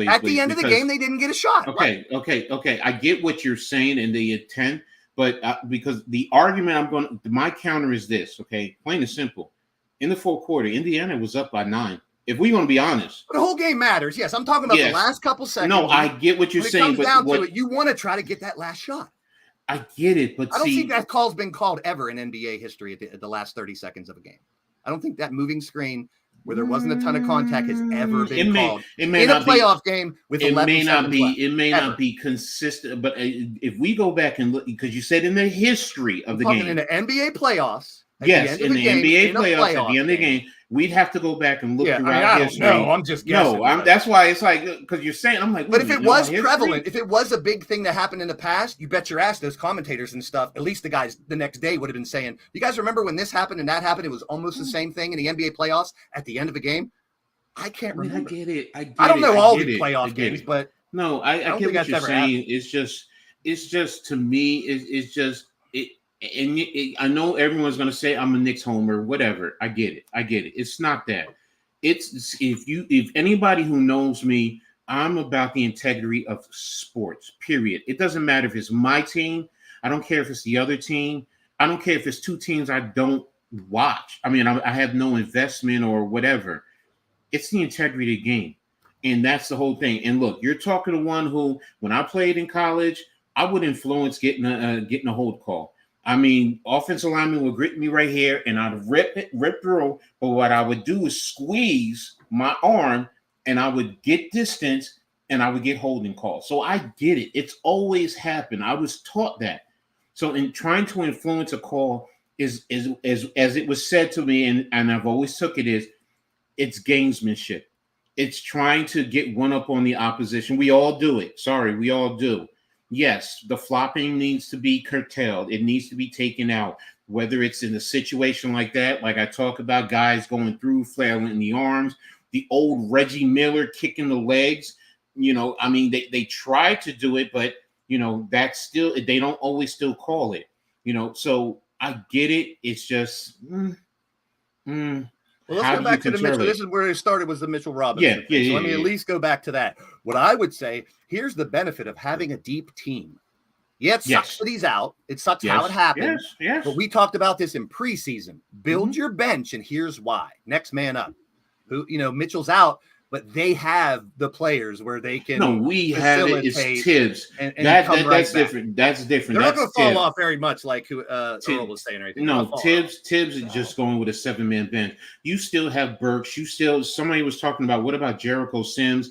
At the end of the game, they didn't get a shot. Right. Okay. I get what you're saying and the intent, But because the argument my counter is this, okay, plain and simple. In the fourth quarter, Indiana was up by 9. If we want to be honest, but the whole game matters. Yes, I'm talking about the last couple seconds. No, I get what you're saying, but down to it, you want to try to get that last shot. I get it, but I don't think that call's been called ever in NBA history at the last 30 seconds of a game. I don't think that moving screen where there wasn't a ton of contact has ever been called in a playoff game with 11 seconds left. It may not be consistent, but if we go back and look, because you said in the history of the game, in the NBA playoffs. Yes, in the NBA playoffs at the end of the game, we'd have to go back and look throughout history. No, I'm just guessing. That's why it's like, because you're saying, I'm like, but if it was prevalent, if it was a big thing that happened in the past, you bet your ass those commentators and stuff, at least the guys the next day would have been saying, you guys remember when this happened and that happened? It was almost the same thing in the NBA playoffs at the end of a game. I can't remember. I get it. I don't know all the playoff games, but no, I get what you're saying. It's just to me, it's just it. And I know everyone's going to say I'm a Knicks homer, whatever. I get it. It's not that. It's if anybody who knows me, I'm about the integrity of sports, period. It doesn't matter if it's my team. I don't care if it's the other team. I don't care if it's two teams I don't watch. I mean, I have no investment or whatever. It's the integrity of the game. And that's the whole thing. And look, you're talking to one who, when I played in college, I would influence getting a hold call. I mean, offensive lineman would grip me right here, and I'd rip through. But what I would do is squeeze my arm, and I would get distance, and I would get holding calls. So I get it. It's always happened. I was taught that. So in trying to influence a call is as it was said to me, and I've always took it, it's gamesmanship. It's trying to get one up on the opposition. We all do it. Sorry, we all do. Yes, the flopping needs to be curtailed. It needs to be taken out, whether it's in a situation like that, like I talk about guys going through, flailing the arms, the old Reggie Miller kicking the legs. I mean, they try to do it, but, that's still, they don't always still call it, so I get it. It's just, Well, let's go back to the Mitchell. This is where it started, was the Mitchell Robinson. So let me at least go back to that. What I would say, here's the benefit of having a deep team. Yeah, it sucks that he's out. It sucks how it happened. Yes. But we talked about this in preseason. Build your bench, and here's why. Next man up. Mitchell's out, but they have the players where they can. No, we have it. It's Tibbs. And that's different. That's different. They're not going to fall off very much, like Earl was saying. Or anything. No, Tibbs is just going with a 7-man bench. You still have Burks. Somebody was talking about, what about Jericho Sims?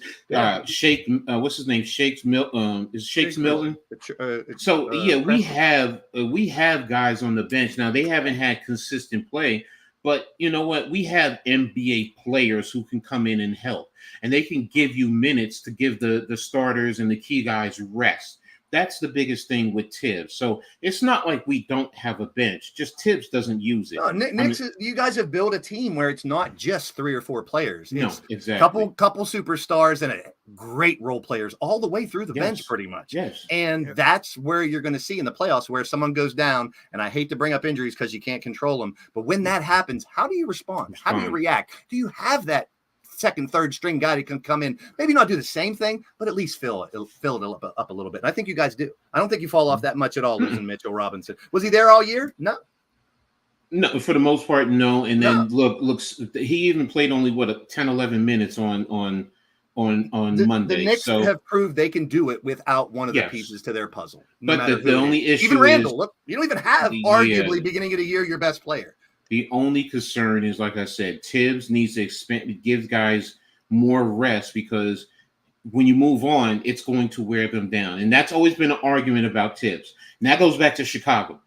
Shake. What's his name? Shakes Milton. Is Shakes Milton? We have guys on the bench now. They haven't had consistent play. But you know what? We have NBA players who can come in and help, and they can give you minutes to give the starters and the key guys rest. That's the biggest thing with Tibbs. So it's not like we don't have a bench. Just Tibbs doesn't use it. No, you guys have built a team where it's not just 3 or 4 players. It's exactly. Couple superstars and great role players all the way through the bench, pretty much. Yes. And that's where you're going to see in the playoffs where someone goes down, and I hate to bring up injuries because you can't control them, but when that happens, how do you respond? How do you react? Do you have that second, third string guy that can come in, maybe not do the same thing, but at least fill it up a little bit? And I think you guys do. I don't think you fall off that much at all, losing Mitchell Robinson. Was he there all year? No, for the most part, no. And then looks he even played only 10, 11 minutes on Monday. The Knicks have proved they can do it without one of the pieces to their puzzle. But the only issue, even Randall, look, you don't even have arguably beginning of the year your best player. The only concern is, like I said, Tibbs needs to give guys more rest, because when you move on, it's going to wear them down. And that's always been an argument about Tibbs. And that goes back to Chicago.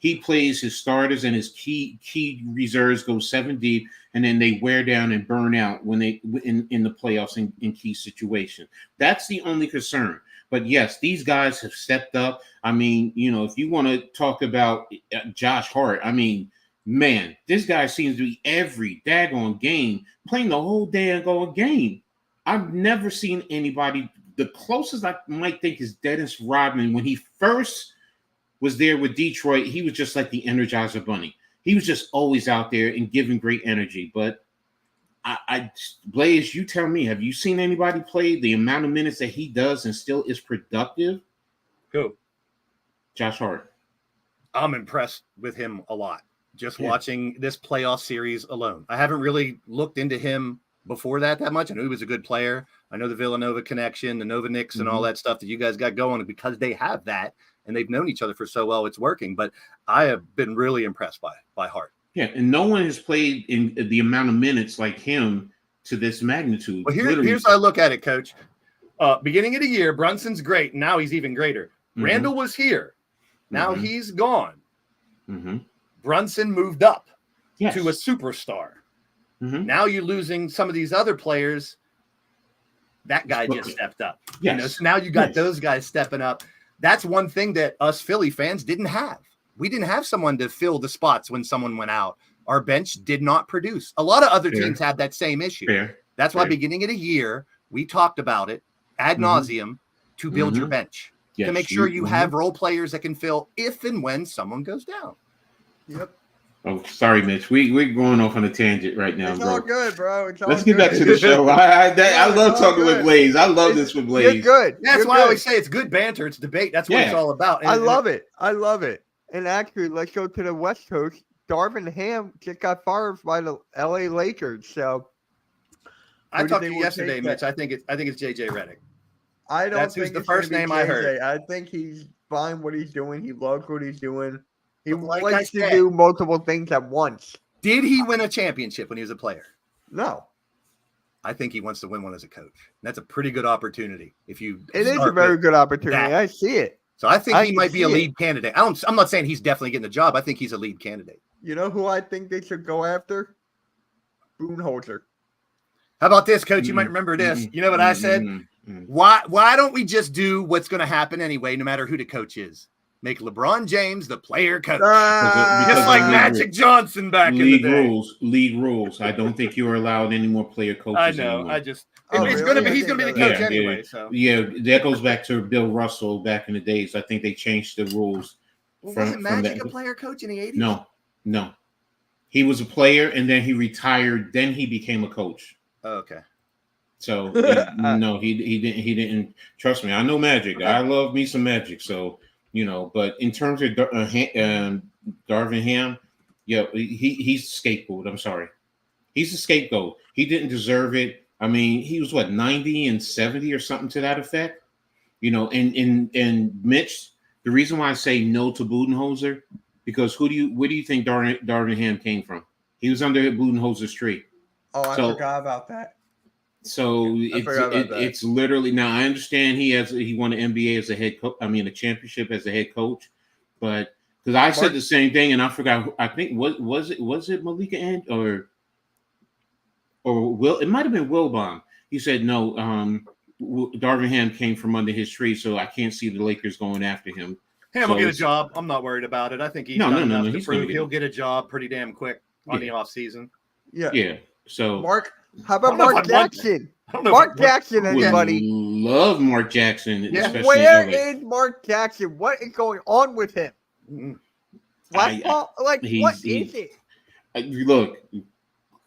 He plays his starters and his key reserves go 7 deep, and then they wear down and burn out when they in the playoffs in key situations. That's the only concern. But yes, these guys have stepped up. I mean, if you want to talk about Josh Hart, I mean, man, this guy seems to be every daggone game playing the whole daggone game. I've never seen anybody. The closest I might think is Dennis Rodman. When he first was there with Detroit, he was just like the Energizer Bunny. He was just always out there and giving great energy. But Blaze, you tell me, have you seen anybody play the amount of minutes that he does and still is productive? Who? Josh Hart. I'm impressed with him a lot. Just Yeah. watching this playoff series alone. I haven't really looked into him before that much. I knew he was a good player. I know the Villanova connection, the Nova Knicks, and all that stuff that you guys got going because they have that and they've known each other for so well. It's working. But I have been really impressed by Hart. Yeah, and no one has played in the amount of minutes like him to this magnitude. Well, here's how I look at it, Coach. Beginning of the year, Brunson's great. Now he's even greater. Randall was here. Now he's gone. Brunson moved up to a superstar. Now you're losing some of these other players. That guy just stepped up. Yes. You know, so now you got those guys stepping up. That's one thing that us Philly fans didn't have. We didn't have someone to fill the spots when someone went out. Our bench did not produce. A lot of other teams had that same issue. That's why beginning of the year, we talked about it ad nauseum to build your bench. To make sure you have role players that can fill if and when someone goes down. Yep. Oh, sorry, Mitch. We're going off on a tangent right now, It's bro. all good, bro. Let's get back to the show. I love talking with Blaze. I love this with Blaze. You're good. That's why I always say it's good banter. It's debate. That's what it's all about. I love it. I love it. And actually, let's go to the West Coast. Darvin Ham just got fired by the LA Lakers. So I talked to you yesterday, Mitch. I think it's JJ Redick. I don't That's think who's the it's gonna first be name I heard. JJ. I think he's fine what he's doing. He loves what he's doing. He Like likes I to said- do multiple things at once. Did he win a championship when he was a player? No. I think he wants to win one as a coach. That's a pretty good opportunity. If you It is a start very with good opportunity. that. I see it. So I think I he can might be a see it. lead candidate. I'm not saying he's definitely getting the job. I think he's a lead candidate. You know who I think they should go after? Budenholzer. How about this, Coach? You might remember this. You know what I said? Why don't we just do what's going to happen anyway, no matter who the coach is? Make LeBron James the player coach. Because Just like of Magic Johnson back in the League day. rules. League rules. I don't think you're allowed any more player coaches. I know. anymore. I just Oh, it's really? gonna be I he's didn't gonna be the know coach that. anyway. So Yeah, that goes back to Bill Russell back in the days. I think they changed the rules. wasn't Magic a player coach in the 80s? No. He was a player and then he retired. Then he became a coach. Oh, okay. So no, he didn't. Trust me, I know Magic. I love me some Magic. So but in terms of Darvin Ham, he's a scapegoat. I'm sorry, he's a scapegoat. He didn't deserve it. I mean, he was 90 and 70 or something to that effect. And Mitch, the reason why I say no to Budenholzer, because where do you think Darvin Ham came from? He was under Budenholzer's tree. Oh, I forgot about that. So it's literally, now I understand he won an NBA as a head coach. I mean, a championship as a head coach, but because I said the same thing and I forgot. I think was it Malika and or Will? It might have been Wilbon. He said no. Darvin Ham came from under his tree, so I can't see the Lakers going after him. Ham will get a job. I'm not worried about it. I think he's done enough to prove he'll get a job pretty damn quick on the off season. Yeah. So how about Mark Jackson? Mark Jackson, anybody? Love Mark Jackson. Yeah. Where is Mark Jackson? What is going on with him? What is it? Look,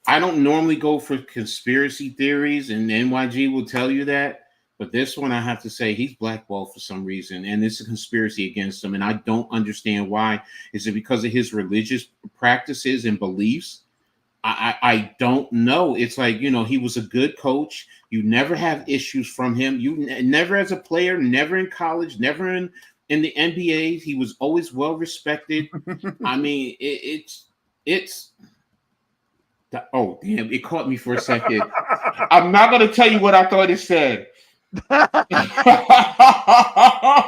I don't normally go for conspiracy theories, and NYG will tell you that. But this one, I have to say, he's blackballed for some reason, and it's a conspiracy against him, and I don't understand why. Is it because of his religious practices and beliefs? I don't know. It's like, he was a good coach. You never have issues from him. You never as a player, never in college, never in the NBA. He was always well respected. I mean, it's oh, damn, it caught me for a second. I'm not going to tell you what I thought it said.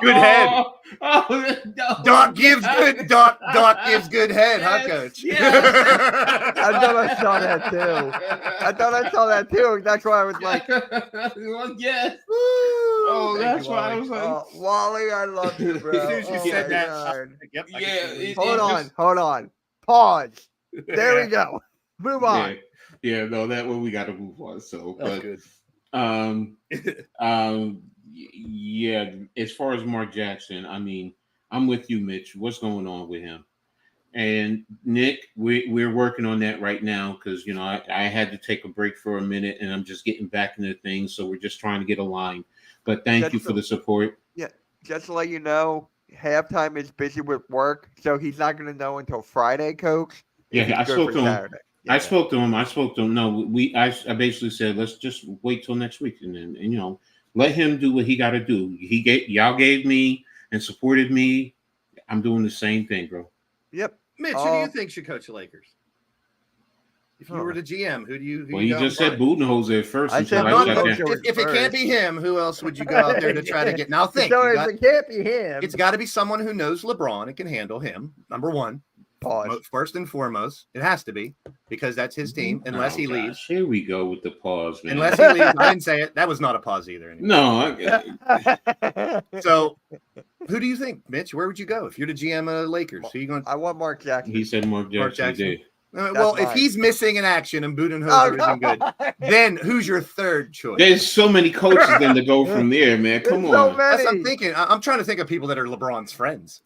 Good head. Doc gives good head, huh, Coach? I thought I saw that too. That's why I was like, well, yes. Oh, that's why I was like, Wally, I love you, bro. As soon as you said that, Hold on. Pause. There we go. Move on. Yeah, no, that one we got to move on. So, that's good. Yeah, as far as Mark Jackson, I mean, I'm with you, Mitch. What's going on with him? And Nick, we're working on that right now because I had to take a break for a minute and I'm just getting back into things, so we're just trying to get aligned. But thank you for the support. Yeah, just to let you know, halftime is busy with work, so he's not going to know until Friday, Coach. Yeah, if he's I good spoke for to him. Saturday. Yeah. I spoke to him. No, I basically said, let's just wait till next week, and then let him do what he got to do. Y'all gave me and supported me. I'm doing the same thing, bro. Yep. Mitch, who do you think should coach the Lakers? If you were the GM, who do you? Well, you just said Budenholzer at first. I said if it can't be him, who else would you go out there to try to get? Now think. So if it can't be him, it's got to be someone who knows LeBron and can handle him. Number one. Pause. First and foremost, it has to be because that's his team. Unless he leaves. Here we go with the pause, man. Unless he leaves, I didn't say it. That was not a pause either. Anyway. No. So, who do you think, Mitch? Where would you go if you're the GM of the Lakers? Who are you going? I want Mark Jackson. He said Mark Jackson. Well, if he's missing in action and Budenholzer isn't good, then who's your third choice? There's so many coaches then to go from there, man. Come on. So That's what I'm thinking. I'm trying to think of people that are LeBron's friends.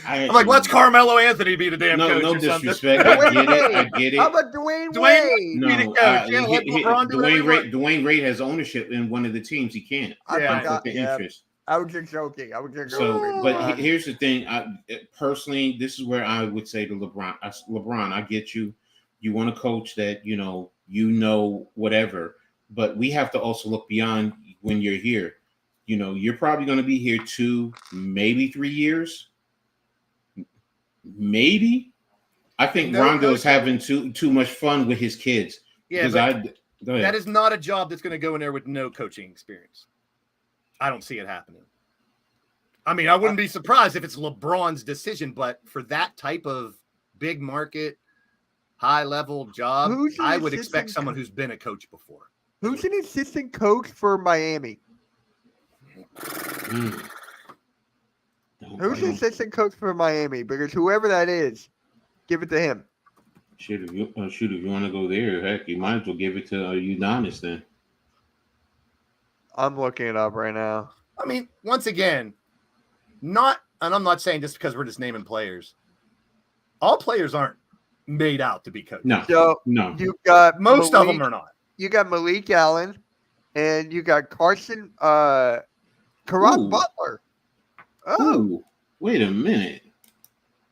I'm like, let's Carmelo Anthony be the damn coach. No or disrespect. I get it. How about Dwayne Wade? No, Dwayne Wade has ownership in one of the teams. He can't. Interest. I was just joking. So, but here's the thing. Personally, this is where I would say to LeBron. LeBron, I get you. You want a coach that you know whatever. But we have to also look beyond when you're here. You're probably going to be here 2, maybe 3 years. Maybe. I think Rondo is having too much fun with his kids. Yeah, that is not a job that's going to go in there with no coaching experience. I don't see it happening. I mean, I wouldn't be surprised if it's LeBron's decision, but for that type of big market, high level job, I would expect someone who's been a coach before. Who's an assistant coach for Miami? Who's the assistant coach for Miami? Because whoever that is, give it to him. If you want to go there, heck, you might as well give it to Udonis then. I'm looking it up right now. I mean, once again, and I'm not saying just because we're just naming players. All players aren't made out to be coaches. No. You got most of them are not. You got Malik Allen, and you got Caron Butler. Oh, wait a minute.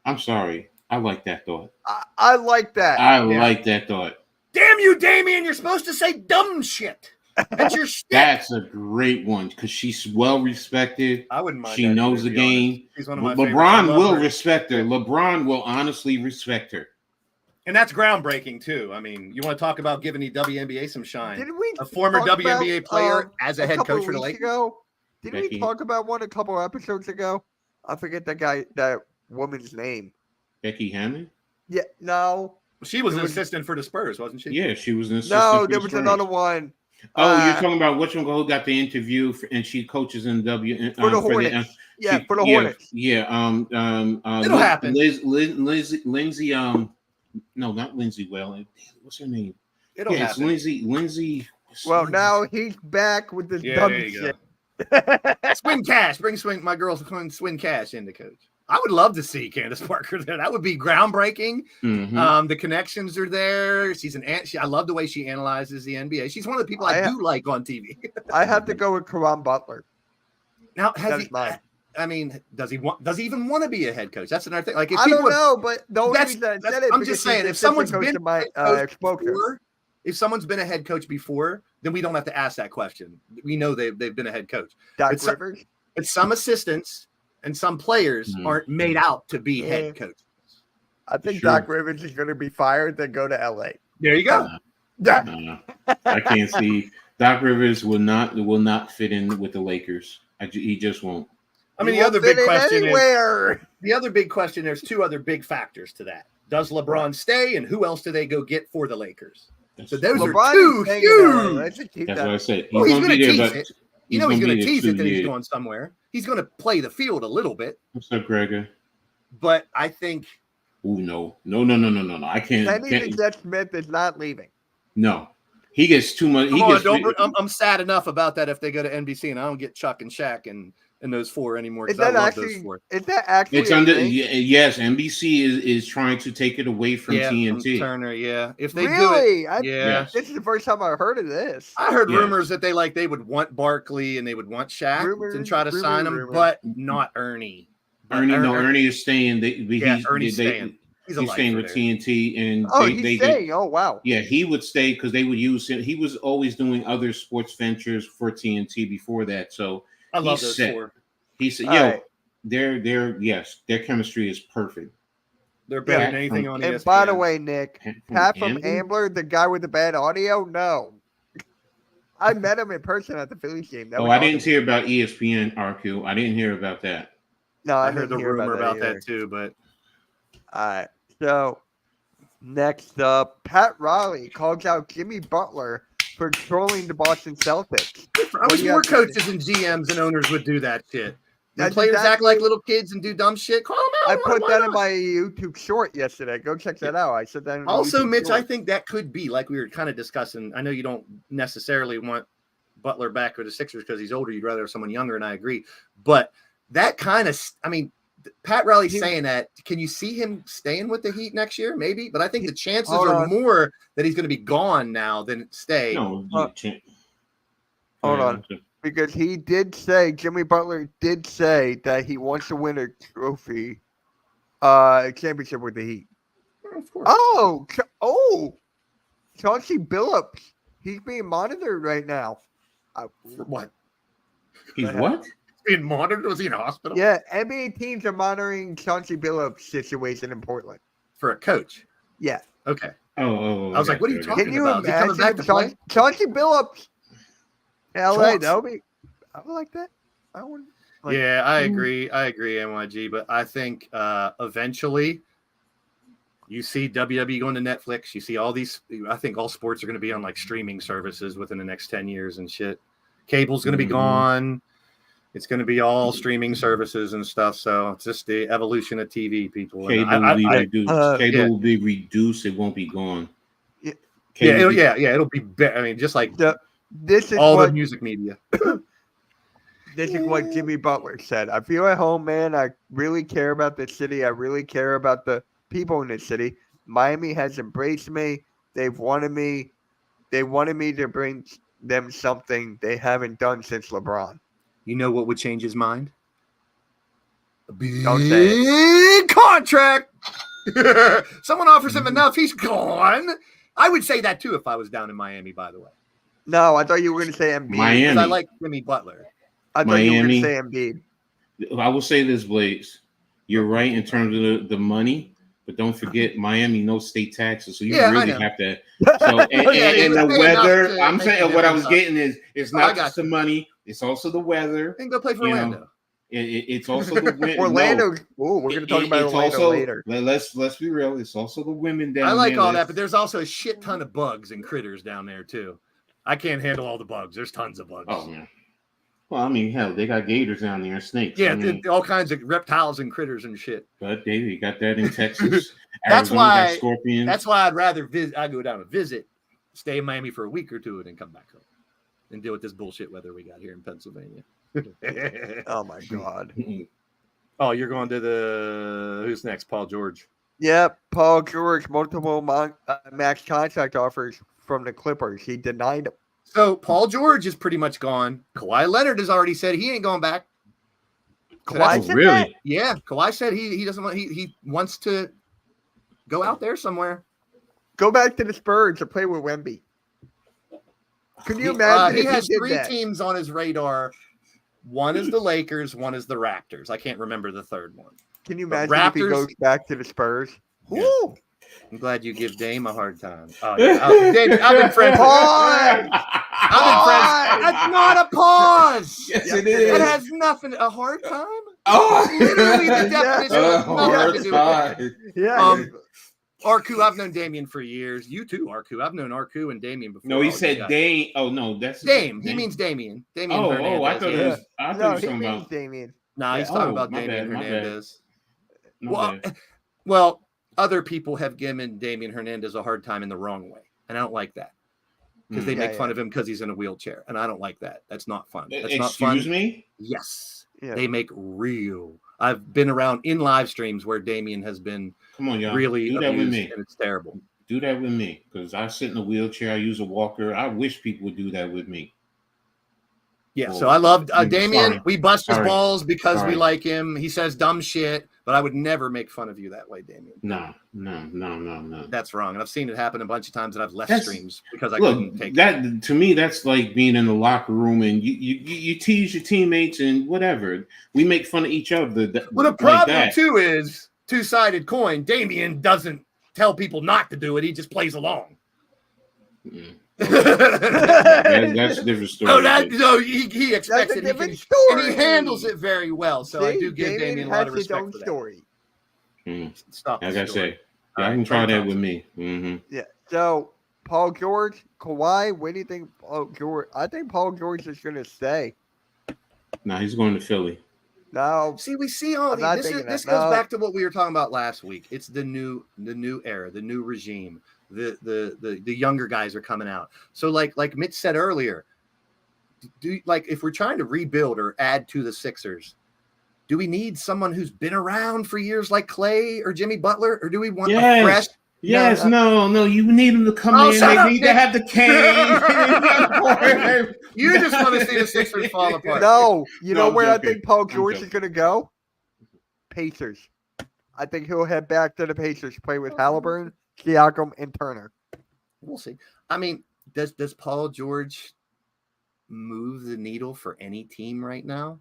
I'm sorry. I like that thought. I like that. I like that thought. Damn you, Damian! You're supposed to say dumb shit. That's your shit. That's a great one because she's well respected. I wouldn't mind. She knows the game. She's one of my LeBron will respect her. LeBron will honestly respect her. And that's groundbreaking too. I mean, you want to talk about giving the WNBA some shine? Didn't we a former WNBA player as a head coach for the Lakers? Didn't we talk about one a couple episodes ago? I forget that woman's name. Becky Hammond? Yeah, no. She was an assistant for the Spurs, wasn't she? Yeah, she was an assistant. No, there was another one. Oh, you're talking about which one who got the interview and she coaches in for the Hornets. For the Hornets. Yeah. It'll happen. Lindsay. No, not Lindsay. Well, what's her name? It'll happen. It's Lindsay. Well, now he's back with this dumb shit. Swin Cash, my girls Swin Cash in the coach. I would love to see Candace Parker there. That would be groundbreaking. Mm-hmm. The connections are there. I love the way she analyzes the NBA. She's one of the people I do like on TV. I have to go with Caron Butler. Now, does he even want to be a head coach? That's another thing. Like, if I don't know, but the only reason I said it, I'm just saying, if someone's been if someone's been a head coach before, then we don't have to ask that question. We know they've been a head coach. Doc Rivers. But some assistants and some players aren't made out to be head coaches. I think Doc Rivers is going to be fired, then go to LA. There you go. I can't see Doc Rivers will not fit in with the Lakers. He just won't. I mean, the other big question. There's two other big factors to that. Does LeBron stay, and who else do they go get for the Lakers? So those are two huge. That's what I said. He's going to tease it. He's going to tease it that he's going somewhere. He's going to play the field a little bit. What's up, Gregor? But I think. Oh, no. I can't. Kenny Jet Smith is not leaving. No. He gets too much. I'm sad enough about that if they go to NBC and I don't get Chuck and Shaq and in those 4 anymore Is because I that love those actually? 4. Is that actually? It's a under thing? yes. NBC is trying to take it away from Yeah, from TNT. Turner. Yeah, if they do it, Really? yeah. This is the first time I've heard of this. I heard Yes. rumors that they would want Barkley and they would want Shaq and try to sign him, Rumors. but not Ernie. Ernie is staying. Ernie's staying. He's He's staying with TNT, and Oh, he's staying. Oh, wow. Yeah, he would stay because they would use him. He was always doing other sports ventures for TNT before that, so I love he's those set. 4. He said, All "Yo, right. their chemistry is perfect." They're better Yeah, than anything on ESPN. And by the way, Nick, Pat from Ambler? Ambler, the guy with the bad audio, no. I met him in person at the Phillies game. That Oh, was I awesome. didn't hear about ESPN RQ. I didn't hear about that. No, I I heard the didn't hear rumor about either. that too, but All right. So next up, Pat Riley calls out Jimmy Butler for trolling the Boston Celtics. I wish more coaches and GMs and owners would do that shit. When That's players act exactly- like little kids and do dumb shit, call them I out. put Why that in not? my YouTube short yesterday. Go check that out. I said that in the Also, YouTube Mitch, short. I think that could be like we were kind of discussing. I know you don't necessarily want Butler back with the Sixers because he's older. You'd rather have someone younger, and I agree. But that kind of, I mean, Pat Riley saying that. Can you see him staying with the Heat next year? Maybe, but I think the chances Hold are on. more that he's going to be gone now than stay. No, Hold on. Because he did say, Jimmy Butler did say that he wants to win a trophy, championship with the Heat. Of course. Chauncey Billups. He's being monitored right now. For what? He's what? Being monitored? Was he in a hospital? Yeah, NBA teams are monitoring Chauncey Billups' situation in Portland. For a coach. Yeah. Okay. Oh, I was like, what are you okay. talking Can you about? Is he coming imagine back to play? Chauncey Billups? LA, Chaunce. that would be. I would like that. I would. Like, Yeah, I agree, NYG. But I think eventually you see WWE going to Netflix. You see all these. I think all sports are going to be on like streaming services within the next 10 years and shit. Cable's going to be gone. It's going to be all streaming services and stuff. So it's just the evolution of TV, people. And Cable will be reduced. Cable yeah. will be reduced. It won't be gone. Yeah. Cable It'll be better. I mean, just like this is all what the music media. this is what Jimmy Butler said. I feel at home, man. I really care about the city. I really care about the people in the city. Miami has embraced me. They've wanted me. They wanted me to bring them something they haven't done since LeBron. You know what would change his mind? A big Don't say contract. Someone offers him enough, he's gone. I would say that too if I was down in Miami, by the way. No, I thought you were going to say Embiid. Miami. Because I like Jimmy Butler. I thought you were going to Miami. say Embiid. I will say this, Blaze. You're right in terms of the money, but don't forget Miami no state taxes, so you I really know. have to. So and he the was paying weather. up to I'm make saying the what I was difference. getting is it's I not got just the money; it's also the weather. Then go play for You know, Orlando. It's also the wind. Orlando. No, Oh, we're going to talk about it's Orlando also, later. Let's be real. It's also the women down I like there. all that, but there's also a shit ton of bugs and critters down there too. I can't handle all the bugs. There's tons of bugs. Oh man. Well, I mean, hell, they got gators down there and snakes. Yeah, I mean, all kinds of reptiles and critters and shit. but Dave, you got that in Texas. That's Arizona why- got scorpions. That's why I'd rather visit. I go down and visit, stay in Miami for a week or two, and then come back home and deal with this bullshit weather we got here in Pennsylvania. Oh, my God. Oh, you're going to who's next? Paul George. Yep, Paul George, multiple max contract offers from the Clippers. He denied them. So Paul George is pretty much gone. Kawhi Leonard has already said he ain't going back. So Kawhi that's- said really? that? Yeah, Kawhi said he doesn't want. He wants to go out there somewhere. Go back to the Spurs to play with Wemby. Can you imagine He if has he did 3 that? teams on his radar. One is the Lakers. One is the Raptors. I can't remember the third one. Can you The imagine if he Raptors- goes back to the Spurs? Yeah. Woo! I'm glad you give Dame a hard time. Oh, yeah. Dame, I've been friends. Pause! I've been friends. That's not a pause. Yes, it It is. has nothing. A hard time? Oh, Literally the definition has Oh, nothing hard to do with that. time. Yeah. Arku, I've known Damian for years. You too, Arku. I've known Arku and Damian before. No, he all you said guys. Dame. Oh no, that's Dame. He means Damian. Damian Hernandez. I thought yeah. it was. I thought no, he was he talking means about. Damian. Nah, he's Yeah. talking Oh, about my Damian bad, my bad. Hernandez. My Well, bad. well, other people have given Damian Hernandez a hard time in the wrong way, and I don't like that. because they Yeah, make fun yeah. of him because he's in a wheelchair, and I don't like that. That's not fun. That's not fun. Excuse me? Yes, Yeah. they make real. I've been around in live streams where Damien has been Come on, y'all. really Do that with abused, me. and it's terrible. Do that with me, because I sit in a wheelchair. I use a walker. I wish people would do that with me. Yeah, Well, so I loved sorry. Damien. We bust his Sorry. balls because we Sorry. like him. He says dumb shit, but I would never make fun of you that way, Damien. No. That's wrong. And I've seen it happen a bunch of times, and I've left That's- streams because I Look, couldn't take it. that to me, that's like being in the locker room and you tease your teammates and whatever. We make fun of each other. Well, the like problem that. too is two-sided coin. Damien doesn't tell people not to do it. He just plays along. Mm. That's a different story. He expects That's a it. different And story. he handles it very well. So I See, do give Damien a lot has of his respect own for that. story. Mm. Stop. Like the I story. say, yeah, I can try that with me. Mm-hmm. Yeah. So Paul George, Kawhi, what do you think? Paul George? I think Paul George is going to stay. Nah, he's going to Philly. Now, See, we see all I'm not these. thinking This that. goes No. back to what we were talking about last week. It's the new era, the new regime. The younger guys are coming out. So like Mitch said earlier, if we're trying to rebuild or add to the Sixers, do we need someone who's been around for years like Clay or Jimmy Butler, or do we want a fresh? Yes, no, you need them to come in. shut They up, need to Nick. have the cane. You just want to see the Sixers fall apart. no, you No, know I'm where I joking. think Paul I'm George is joking. going to go? Pacers. I think he'll head back to the Pacers, play with Halliburton, Siakam, and Turner. We'll see. I mean, does Paul George move the needle for any team right now?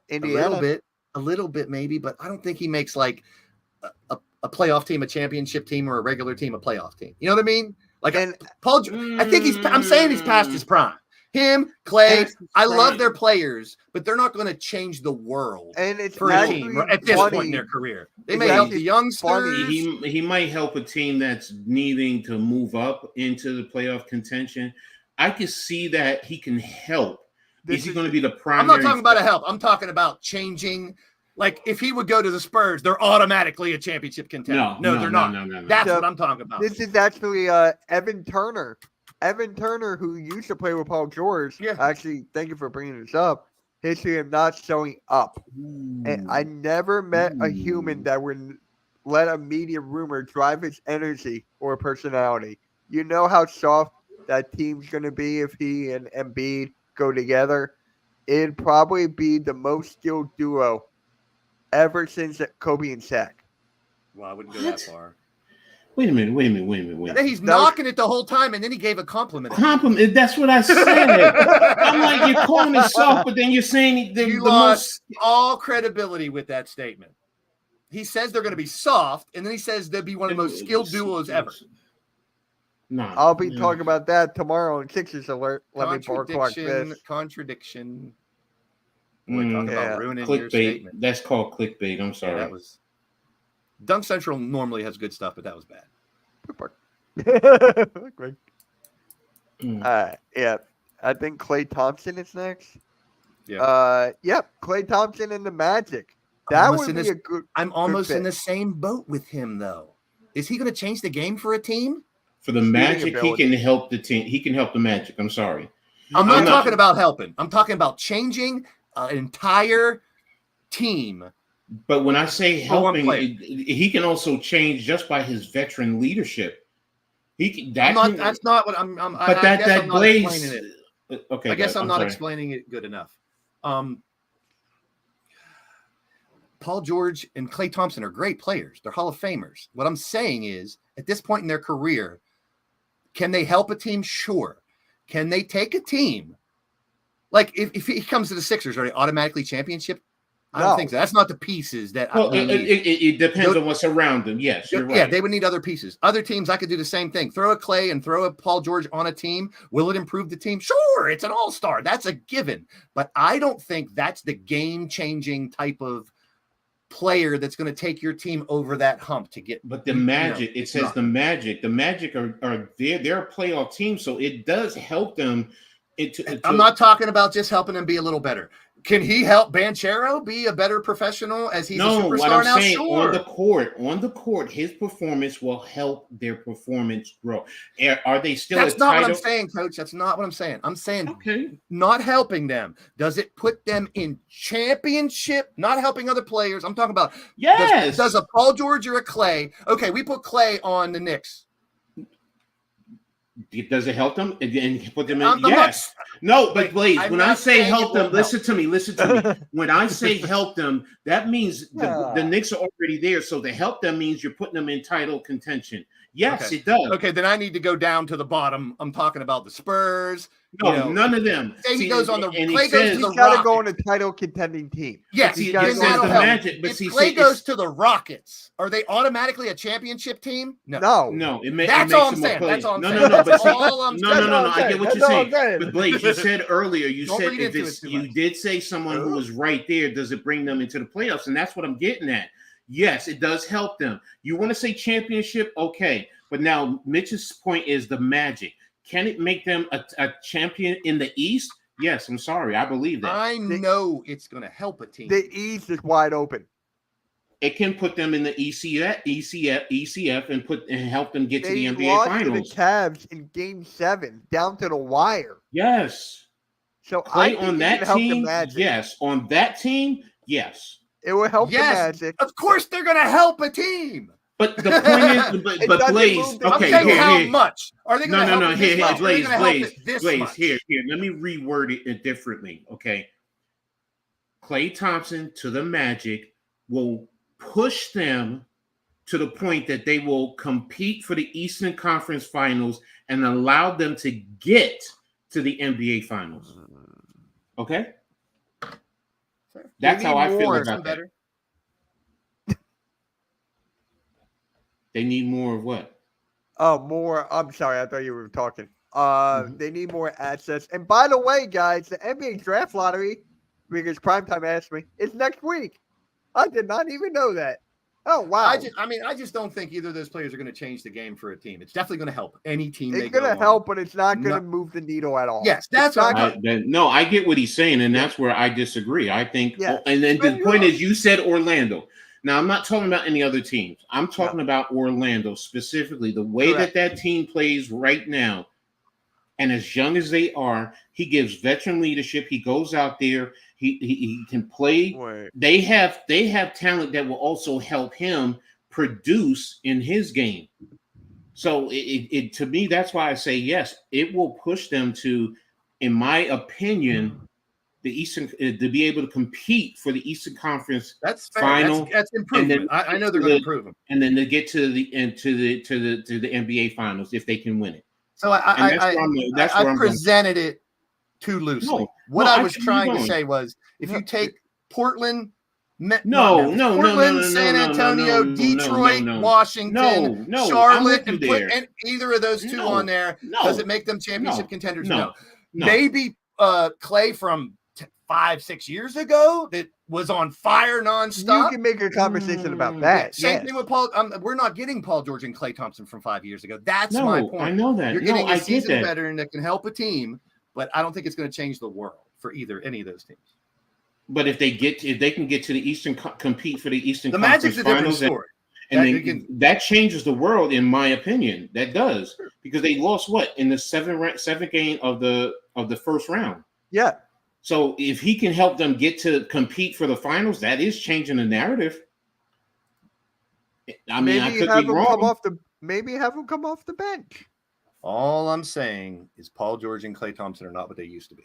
Indiana. A little bit maybe, but I don't think he makes like a playoff team, a championship team, or a regular team, a playoff team. You know what I mean? Like, And Paul, I think I'm saying he's past his prime. Him, Clay, Past his I love prime. their players, but they're not going to change the world and it's for a actually team at this funny. point in their career. They It's may help actually the youngsters. funny. He might help a team that's needing to move up into the playoff contention. I can see that he can help. This Is he is- going to be the I'm primary? not talking about a help. I'm talking about changing. Like, if he would go to the Spurs, they're automatically a championship contender. No, they're not. No. That's So, what I'm talking about. This is actually Evan Turner. Evan Turner, who used to play with Paul George. Yeah. Actually, thank you for bringing this up. History of not showing up. And I never met a human that would let a media rumor drive his energy or personality. You know how soft that team's going to be if he and Embiid go together? It'd probably be the most skilled duo ever since Kobe and Shaq. Well, I wouldn't go What? that far. Wait a minute. And then he's That was- knocking it the whole time, and then he gave a compliment. Compliment. That's what I said. I'm like, you're calling it soft, but then you're saying the You most. lost all credibility with that statement. He says they're going to be soft, and then he says they'll be one of the most skilled duos ever. No, I'll be talking about that tomorrow in Sixers Alert. Let me park this. Contradiction. Boy, talk Yeah. about ruining your clickbait. statement. That's called clickbait. I'm Yeah, sorry. that was. Dunk Central normally has good stuff, but that was bad. Great. Mm. Yeah. I think Klay Thompson is next. Yeah. Yep. Klay Thompson and the Magic. That Almost would in be this- a good. I'm almost in fit. the same boat with him, though. Is he going to change the game for a team? For the Shooting Magic, ability. he can help the team. He can help the Magic. I'm sorry. I'm not I'm not- talking about helping. I'm talking about changing an entire team. But when I say For one helping, player. he can also change just by his veteran leadership. He can, that I'm not, can, that's not what I'm. but I that guess that I'm not Blaze. explaining it. Okay, I guess I'm not sorry. explaining it good enough. Paul George and Klay Thompson are great players. They're Hall of Famers. What I'm saying is, at this point in their career, can they help a team? Sure. Can they take a team? Like, if he comes to the Sixers, are they automatically championship? I don't No. think so. That's not the pieces that Well, we need. it depends They'll- on what's around them. Yes, you're right. Yeah, they would need other pieces. Other teams, I could do the same thing. Throw a Clay and throw a Paul George on a team. Will it improve the team? Sure, it's an all-star. That's a given. But I don't think that's the game-changing type of player that's going to take your team over that hump to get. But the Magic, it it's says not. the Magic are they're a playoff team, so it does help them. I'm not talking about just helping them be a little better. Can he help Banchero be a better professional as he's a No, superstar what I'm now? saying Sure. on the court, his performance will help their performance grow. Are they still? That's a not title? what I'm saying, Coach. That's not what I'm saying. I'm saying Okay. not helping them. Does it put them in championship? Not helping other players. I'm talking about Yes. Does a Paul George or a Clay? Okay, we put Clay on the Knicks. Does it help them and put them in? I'm not- Yes. No, but Blaze, I'm when I not say saying help it them, won't listen to me. When I say help them, that means the Knicks are already there. So to help them means you're putting them in title contention. Yes, Okay. it does. Okay, then I need to go down to the bottom. I'm talking about the Spurs. No, none of them. Say he goes on the and he Clay goes says- to the He's got to Rockets. go on a title contending team. Yes, See, gotta it go says on the the Magic, but if see, Clay it's- goes to the Rockets, are they automatically a championship team? No. No, it That's makes all I'm them more saying. players. That's all I'm No, saying. no, no. But That's see, all I'm saying. no. I get what That's you're all I'm saying. saying. But Blaze, you said earlier, you Don't said read if into it's it too you much. did say someone who was right there, does it bring them into the playoffs? And that's what I'm getting at. Yes, it does help them. You want to say championship, okay. But now Mitch's point is the Magic. Can it make them a champion in the East? Yes, I'm sorry. I believe that. I know it's going to help a team. The East is wide open. It can put them in the ECF and help them get to the They NBA lost Finals. to the Cavs in Game 7, down to the wire. Yes. So Play I think on it that can help the team. Magic. Yes. On that team, yes. It will help Yes. the Magic. Of course, they're going to help a team. But the point is, It but doesn't Blaze, move the- I'm okay, saying how here. much. Are they going to help No, it this here, much? Are they Blaze, going to help Blaze, it this Blaze, much? here. Let me reword it differently, okay? Klay Thompson to the Magic will push them to the point that they will compete for the Eastern Conference Finals and allow them to get to the NBA Finals. Okay? Fair. That's They how I need feel more. about that. Better. They need more of what? Oh, more. I'm sorry. I thought you were talking. Mhm. They need more assets. And by the way, guys, the NBA draft lottery, because Primetime asked me, it's next week. I did not even know that. Oh, wow. I just don't think either of those players are going to change the game for a team. It's definitely going to help any team. It's they going go to on. help, but it's not going No- to move the needle at all. Yes, that's It's not what gonna- No, I get what he's saying, and that's where I disagree. I think, Yeah. and then the Fair point enough. is, you said Orlando. Now, I'm not talking about any other teams. I'm talking about Orlando specifically. The way Correct. that team plays right now, and as young as they are, he gives veteran leadership. He goes out there. He can play. Wait. They have talent that will also help him produce in his game. So it to me, that's why I say yes. It will push them to, in my opinion, the Eastern to be able to compete for the Eastern Conference That's fair. Final, That's improvement. and then I know they're going to improve them. and then to get to the NBA Finals if they can win it. So And that's where I I'm going. presented it too loosely. No, what no, I I was see where you're trying to going. say was, if you take Portland, No, San Antonio, Detroit, no. Washington, No, I'm Charlotte, with you and put there. either of those two No, on there, no, does it make them championship contenders? no. Maybe Clay from 5-6 years ago that was on fire You nonstop. can make a conversation about Mm, that. Same yes. thing with Paul. We're not getting Paul George and Klay Thompson from 5 years ago. That's No, my point. I know that. You're No, getting I a get seasoned that. veteran that can help a team, but I don't think it's going to change the world for any of those teams. But if they can get to the Eastern, compete for the Eastern The Conference Magic's a different Finals, story. and That then you can- that changes the world, in my opinion. That does, because they lost what in the seventh game of the first round. Yeah. So if he can help them get to compete for the finals, that is changing the narrative. I mean, I Maybe could have be him wrong. come off the bench. All I'm saying is Paul George and Klay Thompson are not what they used to be.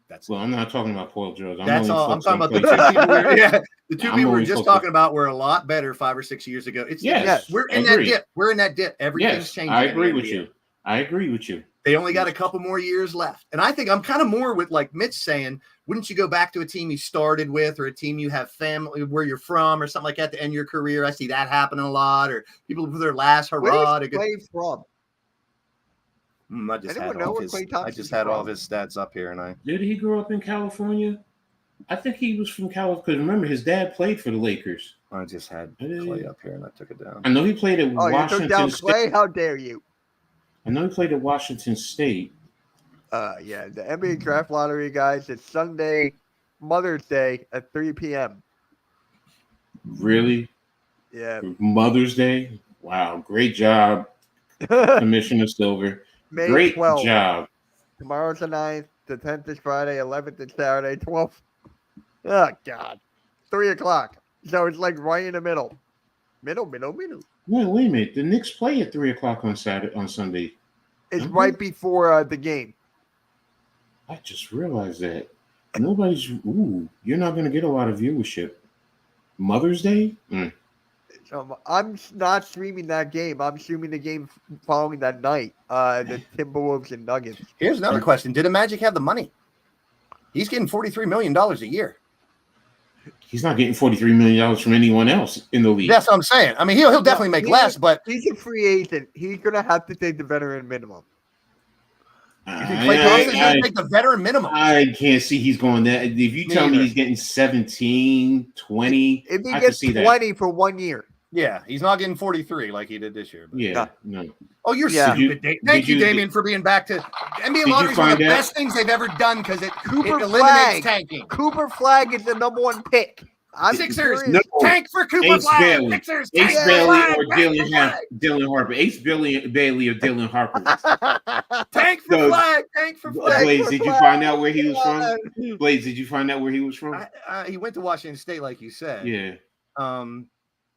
That's Well, I'm not talking about Paul George. That's only all. I'm focused talking on about the Klay two Thompson. people. The two I'm people we were only just focused- talking about were a lot better 5 or 6 years ago. Yes, we're I in that agree. dip. We're in that dip. Everything's Yes, changing. I in the agree with NBA. you. I agree with you. They only got a couple more years left. And I think I'm kind of more with like Mitch saying, wouldn't you go back to a team you started with or a team you have family where you're from or something like that to end your career? I see that happening a lot, or people for their last hurrah. Where's Clay from? I just Anyone had know all where his, Klay I Thompson's just had all of from? his stats up here, and I Did he grow up in California? I think he was from California. Because remember, his dad played for the Lakers. just had Clay up here, and I took it down. I know he played at Oh, you took Washington down State. Clay? How dare you? I know he played at Washington State. Yeah, the NBA draft lottery, guys. It's Sunday, Mother's Day at 3 p.m. Really? Yeah. Mother's Day? Wow, great job, Commissioner Silver. May Great 12th. job. Tomorrow's the 9th. The 10th is Friday. 11th is Saturday. 12th. Oh, God. 3 o'clock. So it's like right in the middle. Middle. Wait a minute. The Knicks play at 3 o'clock on Sunday. It's Mhm. right before the game. I just realized that. You're not going to get a lot of viewership. Mother's Day? I'm not streaming that game. I'm streaming the game following that night. The Timberwolves and Nuggets. Here's another question: did the Magic have the money? He's getting $43 million a year. He's not getting $43 million from anyone else in the league. That's what I'm saying. I mean, he'll definitely make less, but He's a free agent. He's gonna have to take the veteran minimum. you think Klay Thompson's going to take the veteran minimum? I can't see he's going that. If you tell me Neither. he's getting 17, 20, If he I can gets see 20 for 1 year, Yeah, he's not getting 43 like he did this year. that. Yeah, no. Oh, you're Yeah. stupid. Thank you, Damien, for being back to NBA you Lottery is one of find the out- best things they've ever done because it Cooper eliminates Flagg. tanking. Cooper Flag is the number 1 pick. I'm Sixers, serious. No. tank for Cooper Ace Flagg. Bailey. Sixers, Ace tank for Bailey Flagg. or Tank for Dylan Harper. Ace Bailey or Dylan Harper. Flagg. Tank for So- Flagg. Tank for Flagg. Blaze, did you find out where he was from? Blaze, did you find out where he was from? He went to Washington State, like you said. Yeah.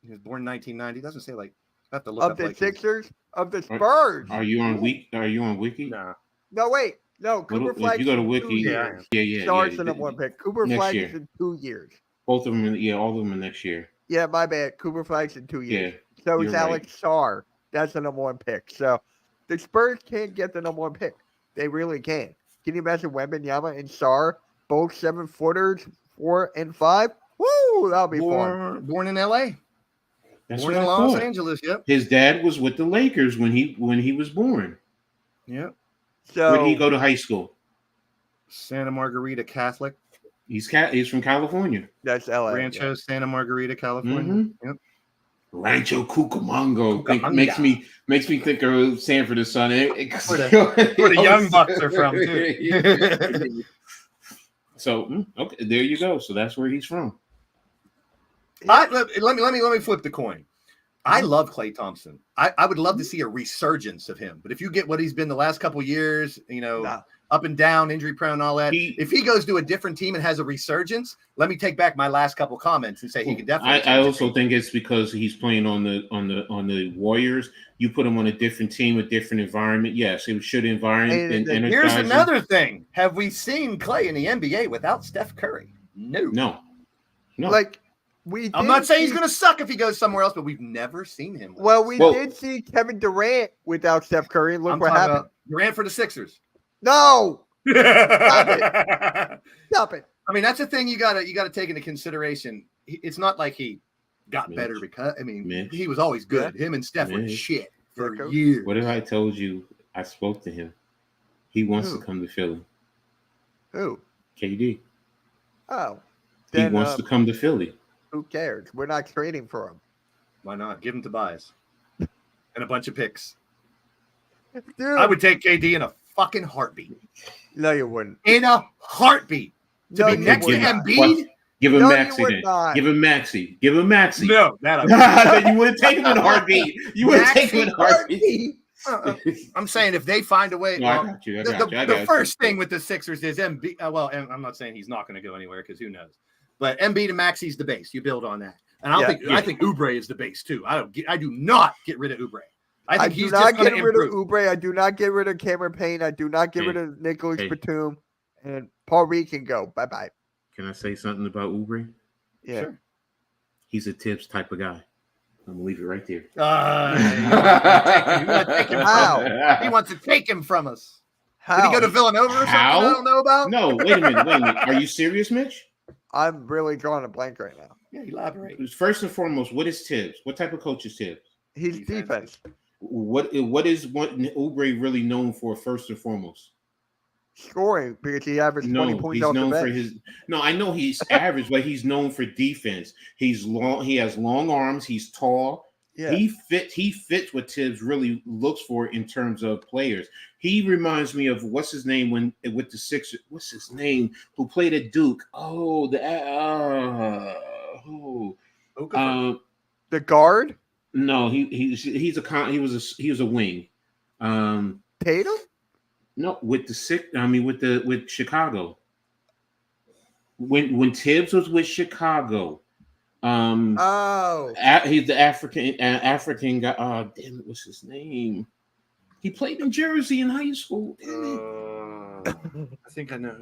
He was born in 1990. Doesn't say like. I have to look Of up the like Sixers, of the Spurs. Are you on Wiki? Nah. No, wait. No, Cooper If Flag. you go to Wiki, Yeah. yeah. Starts the number 1 pick. Cooper Next Flag year. is in 2 years. Both of them, all of them next year. Yeah, my bad. Cooper Flag's in 2 years. Yeah. So it's you're Alex Sarr. That's the number 1 pick. So the Spurs can't get the number 1 pick. They really can. Can you imagine Wembanyama and Sarr, both 7-footers, 4 and 5? Woo, that'll be fun. Born in LA. That's Born what in I Los thought. Angeles. Yep. His dad was with the Lakers when he was born. Yep. So Where did he go to high school? Santa Margarita Catholic. He's from California. that's LA. Rancho Santa Margarita, California. Yep. Rancho Cucamonga. Cucamonga. Makes me think of Sanford and Son. Where the Young Bucks are from too. So okay, there you go. So that's where he's from. Let me flip the coin. I love Klay Thompson. I would love to see a resurgence of him. But if you get what he's been the last couple of years, Nah. up and down, injury prone, all that. If he goes to a different team and has a resurgence, let me take back my last couple comments and say he could definitely. I also think it's because he's playing on the Warriors. You put him on a different team, a different environment. Yes, it should environment and energize Here's him. another thing. Have we seen Klay in the NBA without Steph Curry? No. Like we. I'm did not saying he's see- going to suck if he goes somewhere else, but we've never seen him. Well, we Well- did see Kevin Durant without Steph Curry. And look I'm what talking happened. about Durant for the Sixers. No, I stop it. mean, that's a thing you gotta take into consideration. It's not like he got Mitch. better because Mitch. he was always good. Him and Steph were Mitch. shit for Yeah, Coach. years. What if I told you I spoke to him? He wants Who? to come to Philly. Who? KD. Oh, He then wants to come to Philly. who cares? We're not trading for him. Why not? Give him Tobias and a bunch of picks. Dude, I would take KD in a fucking heartbeat. No, you wouldn't. In a heartbeat. To No, be you next to would not. Embiid? Give him No, you Maxi would then. not. Give him Maxi. Give him Maxi. No, that Then you wouldn't take him in a heartbeat. You wouldn't take him in a heartbeat. I'm saying if they find a way. No, I got you. I got you. I The got you. first thing with the Sixers is Embiid. And I'm not saying he's not going to go anywhere because who knows. But Embiid and Maxi's the base. You build on that, and I think Oubre is the base too. I do not get rid of Oubre. I think do he's not just going get to rid improve. of Oubre. I do not get rid of Cameron Payne. I do not get Hey. rid of Nicholas Hey. Batum. And Paul Reed can go. Bye bye. Can I say something about Oubre? Yeah. Sure. He's a Tibbs type of guy. I'm gonna leave it right there. You wanna take him from How? us. He wants to take him from us. How? Did he go to Villanova or something How? I don't know about? No, wait a minute. Are you serious, Mitch? I'm really drawing a blank right now. Yeah, elaborate. First and foremost, what is Tibbs? What type of coach is Tibbs? He's Defense. defense. What is Oubre really known for? First and foremost, Scoring because he averaged 20 no, points he's off the known for bench. his. No, I know he's average, but he's known for defense. He's long. He has long arms. He's tall. Yeah. He fits what Tibbs really looks for in terms of players. He reminds me of what's his name with the Sixers. What's his name? Who played at Duke? Oh, Okafor? The guard? no, he was a wing. Tatum? No, with Chicago. When Tibbs was with Chicago, Oh. he's the African guy. Damn it, what's his name? He played in Jersey in high school. Damn it. I think I know.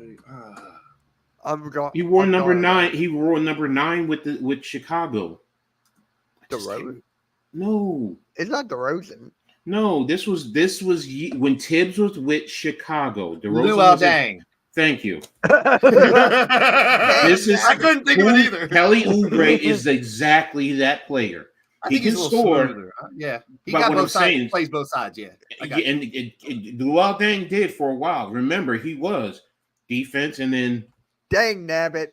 He wore number 9. He wore number 9 with Chicago. DeRozan? No, It's not DeRozan. no. This was when Tibbs was with Chicago. Luol Deng. Thank you. This is I couldn't think of it either. Kelly Oubre is exactly that player. I He think he's can a little score. smoother. Yeah, he But got what both I'm sides. saying- He plays both sides. Yeah, I got And Luol Deng did for a while. Remember, he was defense, and then Dang nabbit.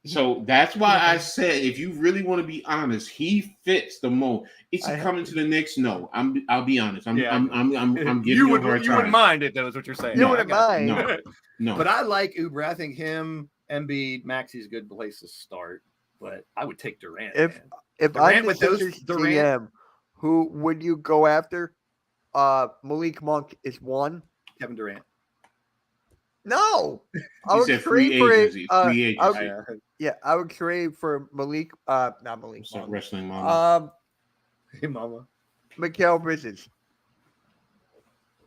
so that's why I said if you really want to be honest, he fits the mold. Is he I- coming to the Knicks? No, I'll be honest. I'm Yeah. giving you you a would hard you wouldn't time. mind it though, is what you're saying. You I wouldn't got you. mind. No. But I like Oubre. I think him, Embiid, Maxi's a good place to start. But I would take Durant. If- man. If Durant I'm the with those- Sixers Durant- GM, who would you go after? Malik Monk is one. Kevin Durant. No. I He would said free trade for it. agency. Free I agency. would- yeah, I would trade for Malik. Not Malik. What's up, Monk. wrestling mama? Hey, mama. Mikal Bridges.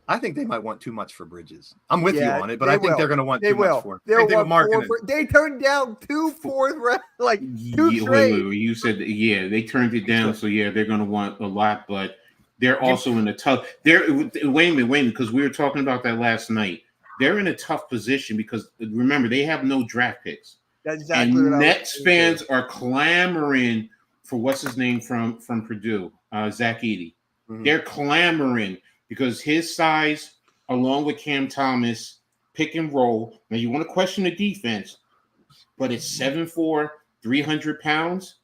I think they might want too much for Bridges. I'm with Yeah, you on it, but they I think will. they're going to want They too will. much for him. They'll Same thing with want Markkanen. they turned down 2 fourth round, like two Yeah, trades. wait. You said they turned it down, so yeah, they're going to want a lot, but they're also in a tough. Wait a minute, because we were talking about that last night. They're in a tough position because remember they have no draft picks, That's exactly what and I was Nets thinking. fans are clamoring for what's his name from Purdue, Zach Edey. Mhm. They're clamoring because his size, along with Cam Thomas, pick and roll. Now you want to question the defense, but it's 7'4", 300 pounds,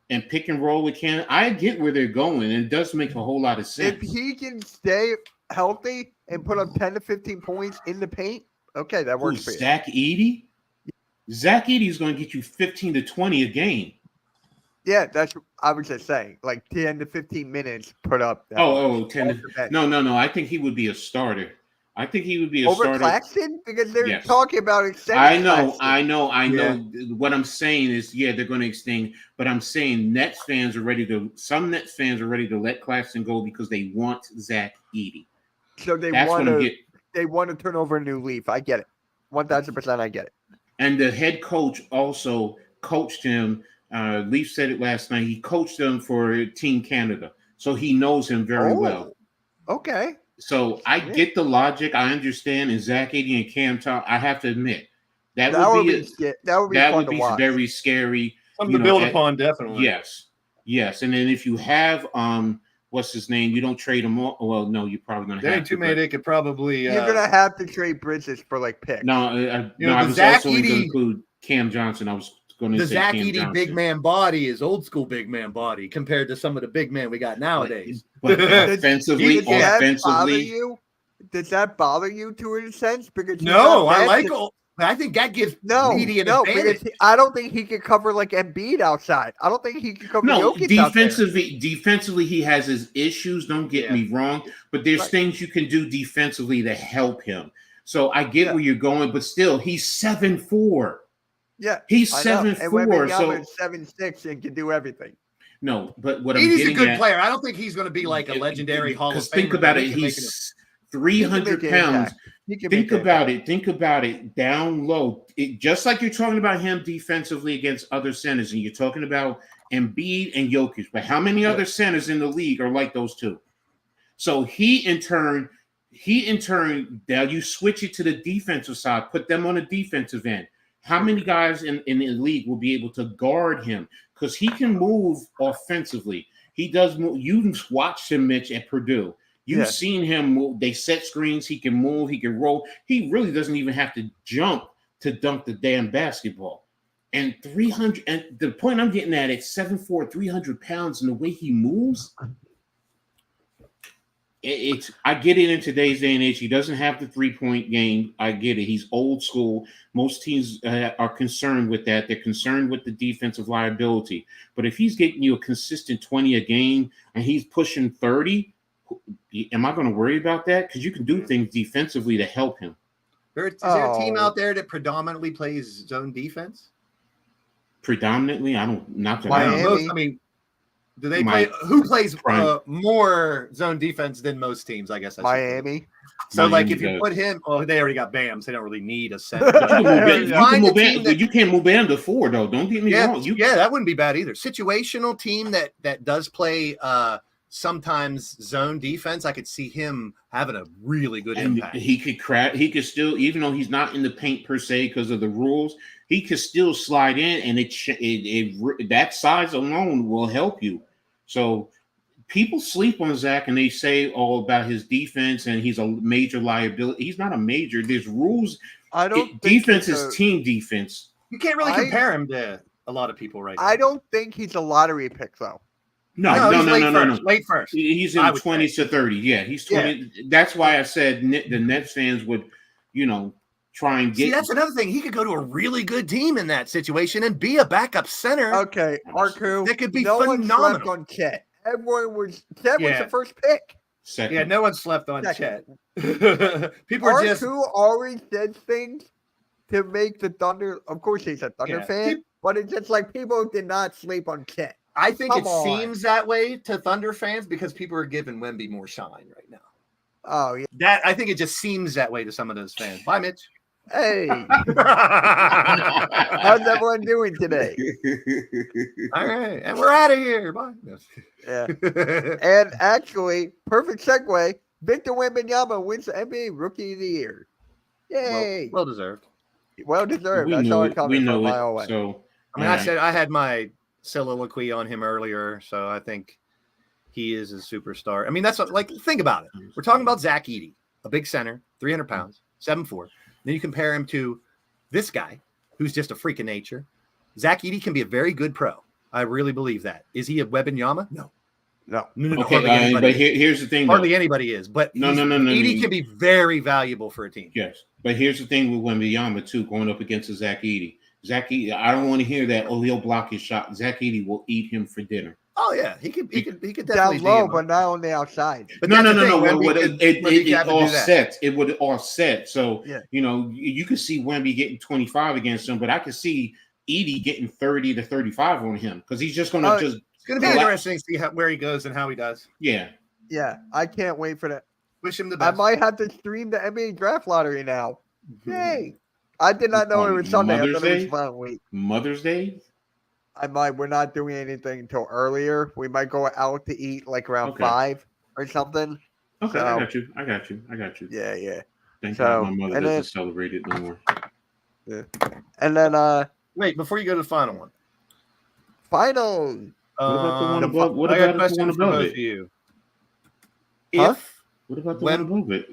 and pick and roll with Cam. I get where they're going, and it does make a whole lot of If sense. he can stay healthy and put up 10 to 15 points in the paint, okay, that works Who's for you. Zach Edey? Zach Edey is going to get you 15 to 20 a game. Yeah, that's what I was just saying. Like 10 to 15 minutes put up. that Oh, 10 off to, the bench. no. I think he would be a starter. I think he would be a Over starter. Claxton? Because they're Yes. talking about extending I know. Claxton. What I'm saying is, yeah, they're going to extend, but I'm saying some Nets fans are ready to let Claxton go because they want Zach Edey. So they That's want going to to get. they want to turn over a new leaf. I get it. 1000% I get it. And the head coach also coached him. Leaf said it last night. He coached him for Team Canada, so he knows him very well. Okay. So I get the logic. I understand. And Zach Edey and Cam Thomas, I have to admit, that That would would be fun to watch. very scary. Something to build upon, definitely. Yes. And then if you have what's his name, you don't trade him all. Well, no, you're probably gonna There have ain't too to, many. but- They could probably. You're gonna have to trade Bridges for like picks. No, know, I the was Zach also going to Edey- include Cam Johnson. I was going to The say Zach Cam Edey Johnson. big man body is old school big man body compared to some of the big men we got nowadays. But offensively, Does that bother offensively, you? Does that bother you to a sense? Because he's No, not I bad like. to- I think that gives No, Edey an no, advantage. because I don't think he could cover like Embiid outside. I don't think he could cover no, Jokic out there. defensively, he has his issues. Don't get Yeah. me wrong, but there's Right. things you can do defensively to help him. So I get where you're going, but still, he's 7'4". Yeah, He's I know. And 7'4". Wembanyama So is 7'6" and can do everything. no, but what I'm Edey's a getting good at, player. I don't think he's going to be like a legendary Hall of because Famer. think about but it, he can make he's He 300 can make an pounds. impact. He can Think make an about impact. it. Think about it down low. Just like you're talking about him defensively against other centers, and you're talking about Embiid and Jokic. But how many other centers in the league are like those two? So he in turn, now you switch it to the defensive side, put them on the defensive end. How many guys in the league will be able to guard him? Because he can move offensively. He does move. You watched him, Mitch, at Purdue. You've Yeah. seen him move. They set screens. He can move. He can roll. He really doesn't even have to jump to dunk the damn basketball. And 300, and the point I'm getting at, it's 7'4", 300 pounds, and the way he moves, it's I get it in today's day and age. He doesn't have the 3-point game. I get it. He's old school. Most teams are concerned with that. They're concerned with the defensive liability. But if he's getting you a consistent 20 a game and he's pushing 30, am I going to worry about that? Because you can do things defensively to help him. Is there a team out there that predominantly plays zone defense? Predominantly, I don't. Not that Miami. I mean, do they play? Who plays more zone defense than most teams? I guess that's Miami. So, Miami like, if you does. put him, they already got Bam, so they don't really need a center. You can't move Bam to 4, though. Don't get me wrong. That wouldn't be bad either. Situational team that does play sometimes zone defense. I could see him having a really good impact. He could crack. He could still, even though he's not in the paint per se because of the rules, he could still slide in, and that size alone will help you. So people sleep on Zach, and they say all about his defense, and he's a major liability. He's not a major. There's rules. I don't. Defense is team defense. You can't really compare him to a lot of people right now. I don't think he's a lottery pick, though. No. Late first. He's in 20s to 30. Yeah, he's 20. Yeah. That's why I said the Nets fans would, try and get. See, that's another thing. He could go to a really good team in that situation and be a backup center. Okay, Arku. That could be no phenomenal. one slept on Chet. Everyone was the first pick. Second. Yeah, no one slept on Chet. People are just always said things to make the Thunder. Of course, he's a Thunder fan, but it's just like people did not sleep on Chet. I think seems that way to Thunder fans because people are giving Wemby more shine right now. Oh yeah, I think it just seems that way to some of those fans. Bye, Mitch. Hey, how's everyone doing today? All right, and we're out of here. Bye. Yeah, and actually, perfect segue. Victor Wembanyama wins the NBA Rookie of the Year. Yay! Well deserved. Well deserved. I saw it coming from a mile away. So, I said I had my soliloquy on him earlier, so I think he is a superstar. I mean, that's think about it. We're talking about Zach Edey, a big center, 300 pounds, 7'4". Then you compare him to this guy who's just a freak of nature. Zach Edey can be a very good pro. I really believe that. Is he a Wembanyama? No. Okay, but here's the thing. Hardly anybody is, but no. Edey can be very valuable for a team. Yes, but here's the thing with Wembanyama too, going up against a Zach Edey. Zach Edey, I don't want to hear that. Oh, he'll block his shot. Zach Edey will eat him for dinner. Oh yeah, he could definitely down low, but not on the outside. But no. It offsets. It would offset. So you could see Wemby getting 25 against him, but I could see Edey getting 30 to 35 on him because he's just going to just. It's going to be interesting to see where he goes and how he does. Yeah, I can't wait for that. Wish him the best. I might have to stream the NBA draft lottery now. Yay! I did not know it was Sunday. I thought it was fun week. Mother's Day. I might. We're not doing anything until earlier. We might go out to eat like around 5 or something. Okay, so, I got you. Yeah. Thank God my mother doesn't celebrate it no more. Yeah. And then wait, before you go to the final one. Final. What about the one above? What about the one above it? You. Huh? What about the one above it?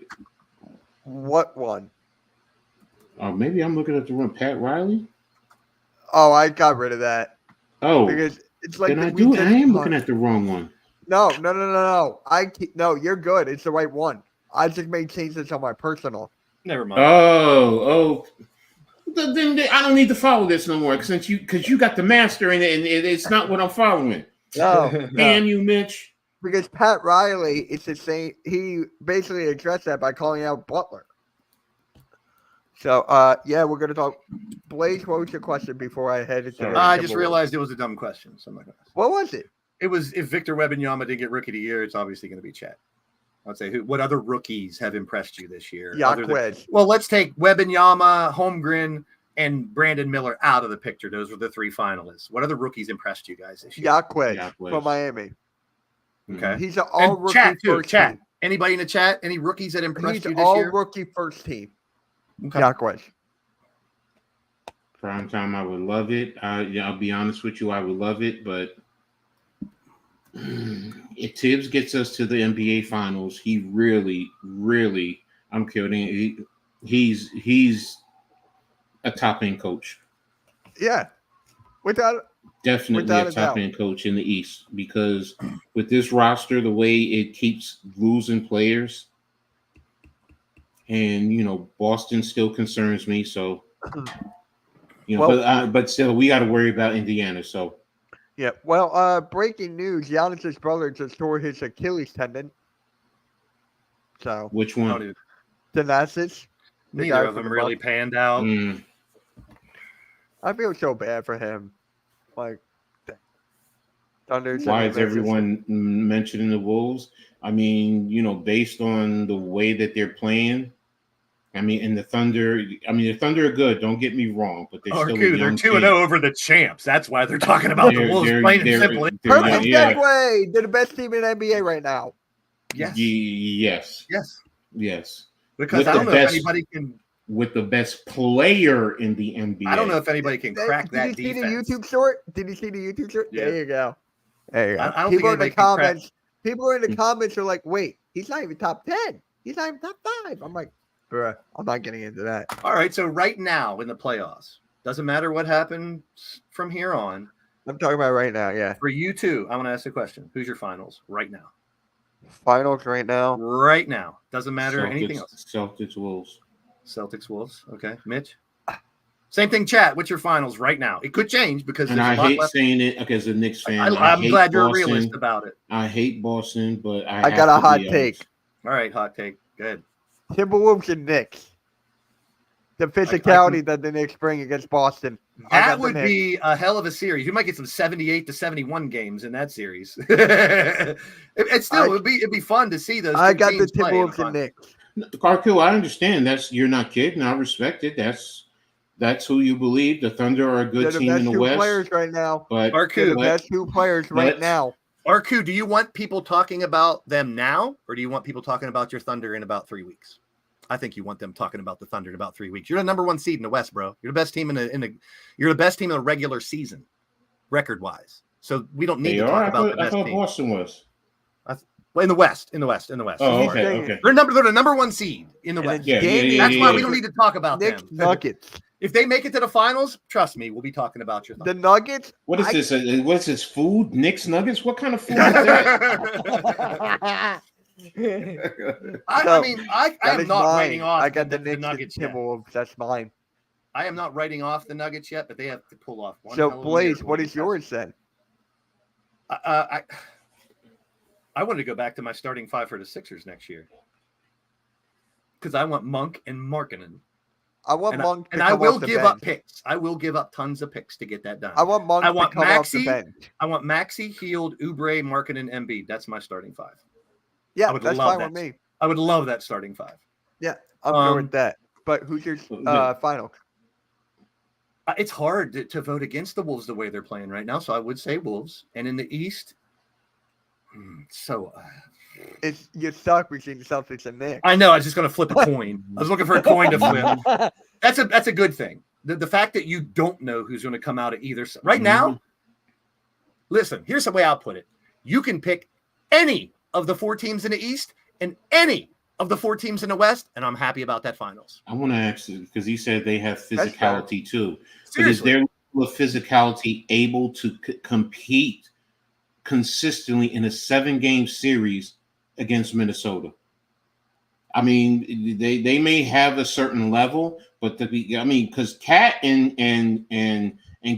What one? Oh, maybe I'm looking at the one. Pat Riley. Oh, I got rid of that. Oh, because it's like I am looking at the wrong one. No. No, you're good. It's the right one. I just made changes on my personal. Never mind. Oh. Then I don't need to follow this no more because you got the master in it, and it's not what I'm following. No. Damn you, Mitch. Because Pat Riley, it's the same. He basically addressed that by calling out Butler. So, we're going to talk. Blaze, what was your question before I headed to I just realized it was a dumb question. So I'm not going to. What was it? It was if Victor Wembanyama didn't get Rookie of the Year, it's obviously going to be Chet. I'd say what other rookies have impressed you this year? Jaquez. Well, let's take Wembanyama, Holmgren, and Brandon Miller out of the picture. Those were the 3 finalists. What other rookies impressed you guys this year? Jaquez from Miami. Okay. He's an all-rookie first team. Anybody in the chat? Any rookies that impressed you this year? He's all-rookie first team. Okay. Jaquez. Prime time, I would love it. I'll be honest with you, I would love it, but if Tibbs gets us to the NBA Finals, he really, really, I'm kidding. He's a top end coach. Yeah, Without Definitely Without a a doubt. top end coach in the East, because with this roster, the way it keeps losing players, and Boston still concerns me. So Well- but still, we got to worry about Indiana. So yeah. Well, breaking news: Giannis's brother just tore his Achilles tendon. So which I don't one? even- Thanasis, the Neither guy of from them the really Bucks. panned out. I feel so bad for him. Like, Thunder. Why is everyone mentioning the Wolves? I mean, based on the way that they're playing. I mean, and the Thunder. I mean, the Thunder are good. Don't get me wrong, but they're still a They're young 2-0 team. over the champs. That's why they're talking about the Wolves plain and simply. Perfect yeah. segue. They're the best team in NBA right now. Yes. Yes. Because With I don't the know if best- anybody can. With the best player in the NBA. I don't know if anybody can crack that Did you see defense. the YouTube short? Did you see the YouTube short? Yeah. There you go. There you go. I don't think People in the anybody can crack. comments. People in the comments are like, "Wait, he's not even top 10. He's not even top 5." I'm like, bruh, I'm not getting into that. All right, so right now in the playoffs, doesn't matter what happens from here on. I'm talking about right now. Yeah, For you two, I want to ask a question. Who's your finals right now? finals right now. Right now, doesn't matter anything else. Celtics, Wolves. Celtics, Wolves. Okay, Mitch. Same thing, chat. What's your finals right now? It could change because And there's I a lot hate left. saying it as a Knicks fan. I'm hate glad you're a Boston. realist about it. I hate Boston, but I I have got a to hot be take. honest. All right, hot take. Good. Timberwolves and Knicks. The physicality that the Knicks bring against Boston. I That got the would Knicks. be a hell of a series. You might get some 78 to 71 games in that series. It still it'd be fun to see those. I two got the teams play in Timberwolves and finals. Knicks. Carco, I understand. You're not kidding. I respect it. That's who you believe. The Thunder are a good They're the team best in the two West. players right now. But Arcu, They're the but- best two players right but- now. Arcu, do you want people talking about them now, or do you want people talking about your Thunder in about 3 weeks? I think you want them talking about the Thunder in about 3 weeks. You're the number one seed in the West, bro. You're the best team you're the best team in the regular season, record wise. So we don't need they to are. talk about the I best thought team. Boston was. Well, in the West. Oh, He's okay, saying- okay. They're the number one seed in the And West. then Yeah, That's why we don't need to talk about Knicks them. Nuggets. If they make it to the finals, trust me, we'll be talking about your The Thunder. Nuggets. What is this? What is this? Food? Knicks Nuggets? What kind of food is that? I mean, I That am is not mine. writing off I got the the Knicks Nuggets and yet. Timberwolves. That's mine. I am not writing off the Nuggets yet, but they have to pull off one. So, hell of a Blaze, miracle what against is yours then? I wanted to go back to my starting five for the Sixers next year because I want Monk and Markkanen. I want And, Monk and to I come will off the give bench. up picks. I will give up tons of picks to get that done. I want Monk I want to come off the Maxey. bench. I want Maxey, Hield, Oubre, Markkanen, Embiid. That's my starting five. Yeah, I would that's love fine with that. me. I would love that starting five. Yeah, I'm good Um, with that. But who's your no. final? It's hard to vote against the Wolves the way they're playing right now, so I would say Wolves. And in the East, You're stuck between the Celtics and Knicks. I know I was just going to flip a coin. I was looking for a coin to flip. That's a good thing. The fact that you don't know who's going to come out of either side. Right now, listen, here's the way I'll put it. You can pick any of the 4 teams in the East and any of the 4 teams in the West, and I'm happy about that finals. I want to ask you because he said they have That's physicality too. But is Seriously. their level of physicality able to compete consistently in a 7-game series against Minnesota? I mean, they may have a certain level, but because Cat and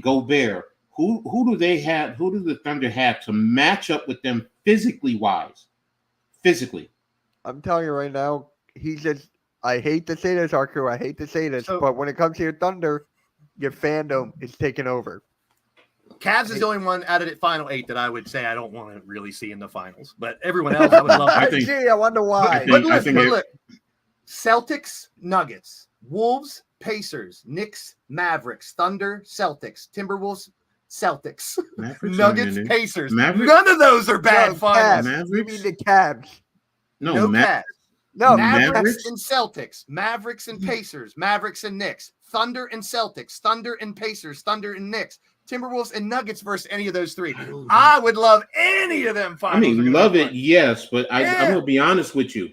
Gobert, who do they have? Who do the Thunder have to match up with them physically wise? Physically, I'm telling you right now, I hate to say this, Arco. I hate to say this, So- but when it comes to your Thunder, your fandom is taking over. Cavs is the only one out of the final 8 that I would say I don't want to really see in the finals. But everyone else, I would love I to think- Gee, I wonder why. think- it- look, Celtics, Nuggets, Wolves, Pacers, Knicks, Mavericks, Thunder, Celtics, Timberwolves, Celtics, Mavericks Nuggets, are in it. Pacers. Mavericks? None of those are bad No, finals. Cavs. You Mavericks? mean the Cavs? No, No Ma- Cavs. No, Mavericks Mavericks? and Celtics, Mavericks and Pacers, Mavericks and Knicks, Thunder and Celtics, Thunder and Pacers, Thunder and Knicks, Timberwolves and Nuggets versus any of those 3. I would love any of them finals. I mean, are gonna love be it, fun. yes, but I'm Yeah. gonna be honest with you.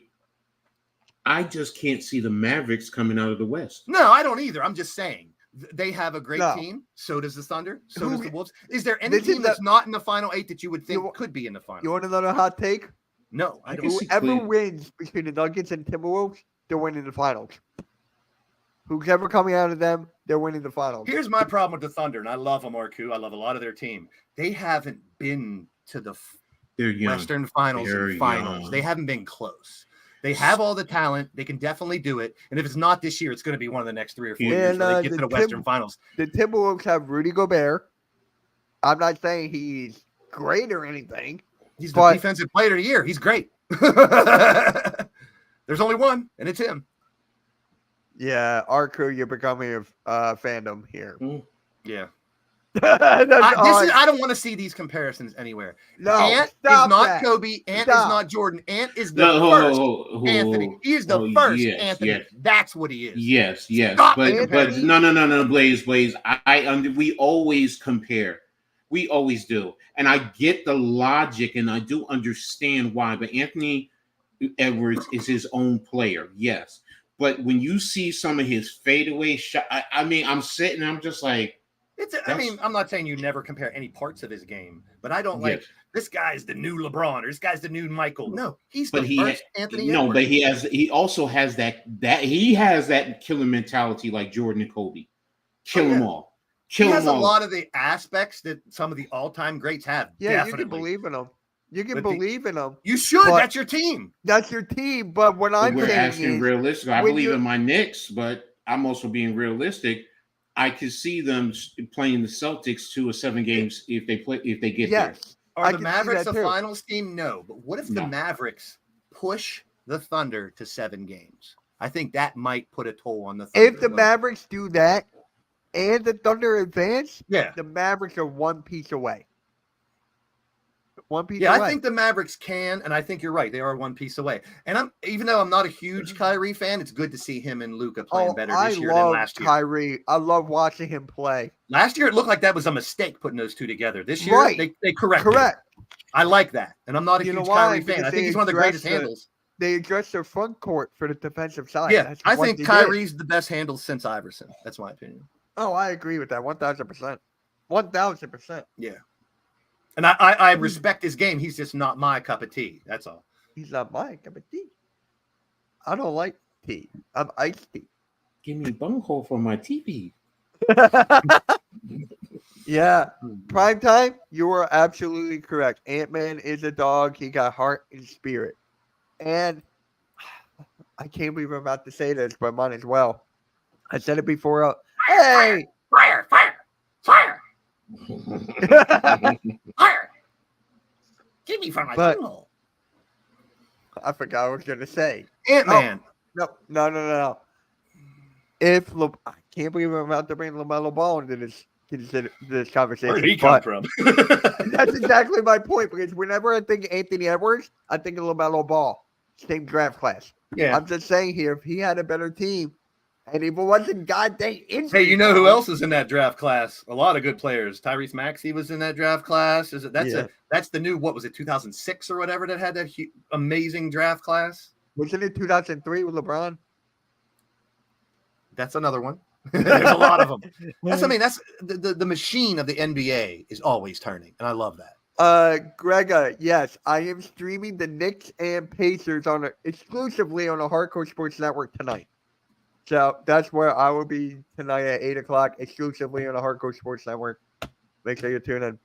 I just can't see the Mavericks coming out of the West. No, I don't either. I'm just saying. They have a great No. team. So does the Thunder. So Who- does the Wolves. Is there any This is team that's not in the final 8 that you would think You- could be in the final? You want another hot take? No, I I don't. can see Whoever Cleveland. wins between the Nuggets and Timberwolves, they're winning the finals. Who's ever coming out of them, they're winning the finals. Here's my problem with the Thunder, and I love them, Marku. I love a lot of their team. They haven't been to the They're young. Western Finals They're and Finals. young. They haven't been close. They have all the talent. They can definitely do it. And if it's not this year, it's going to be one of the next 3 or 4 years And, where they get the to the Western Finals. The Timberwolves have Rudy Gobert. I'm not saying he's great or anything. He's but- the defensive player of the year. He's great. There's only one, and it's him. Yeah, our crew, you're becoming a fandom here. Yeah. That's I odd. don't want to see these comparisons anywhere. No, Ant is stop not that. Kobe. Ant Stop. is not Jordan. Ant is the No, first Anthony. He is the oh, first yes, Anthony. yes. That's what he is. Yes, Stop but Anthony. no, Blaze. We always compare. We always do, and I get the logic, and I do understand why. But Anthony Edwards is his own player, yes. But when you see some of his fadeaway shot, I mean, I'm sitting, I'm just like, I mean, I'm not saying you never compare any parts of his game, but I don't like yes. this guy's the new LeBron or this guy's the new Michael. No, he's But the he first Anthony. No, Edwards. but he also has that he has that killer mentality like Jordan and Kobe. Kill them all. he Kill has them a all. lot of the aspects that some of the all-time greats have. Yeah, definitely. you can believe in them. You can But believe in them. You should. But- That's your team. That's your team. But what But I'm we're saying asking is, realistic. I when believe you- in my Knicks, but I'm also being realistic. I could see them playing the Celtics to a 7 games if they get there. yes, Are I the can see Mavericks that a too. finals team? No. But what if the No. Mavericks push the Thunder to 7 games? I think that might put a toll on the Thunder. If the Mavericks do that and the Thunder advance, yeah. the Mavericks are one piece away. One piece Yeah, away. I think the Mavericks can, and I think you're right. They are one piece away. And even though I'm not a huge Kyrie fan, it's good to see him and Luka playing better I this year than love last year. Kyrie. I love watching him play. Last year, it looked like that was a mistake putting those two together. This year, Right. they corrected it. Correct. I like that, and I'm not a You know huge why? Kyrie fan. Because I think they he's one of the greatest addressed handles. They addressed their front court for the defensive side. Yeah, That's I what think they did. Kyrie's the best handle since Iverson. That's my opinion. Oh, I agree with that. 1,000%. 1,000%. Yeah, and I respect his game. He's just not my cup of tea. That's all. He's not my cup of tea. I don't like tea. I'm iced tea. Give me a bunghole for my TV. Yeah. Prime time, you are absolutely correct. Ant-Man is a dog. He got heart and spirit. And I can't believe I'm about to say this, but might as well. I said it before. Hey! Fire! Fire! Give me from my But- tunnel. I forgot what I was going to say. Ant-Man. No. If I can't believe I'm about to bring LaMelo Ball into this conversation. Where did he come but from? that's exactly my point, because whenever I think Anthony Edwards, I think of LaMelo Ball. Same draft class. Yeah. I'm just saying here, if he had a better team, and if it wasn't goddamn injury, Hey, you know who else is in that draft class? A lot of good players. Tyrese Maxey was in that draft class. That's the new, what was it, 2006 or whatever, that had that amazing draft class? Wasn't it 2003 with LeBron? That's another one. There's a lot of them. That's that's the machine of the NBA is always turning, and I love that. Grega, yes, I am streaming the Knicks and Pacers exclusively on the Hardcore Sports Network tonight. So that's where I will be tonight at 8:00 exclusively on the Hardcore Sports Network. Make sure you tune in.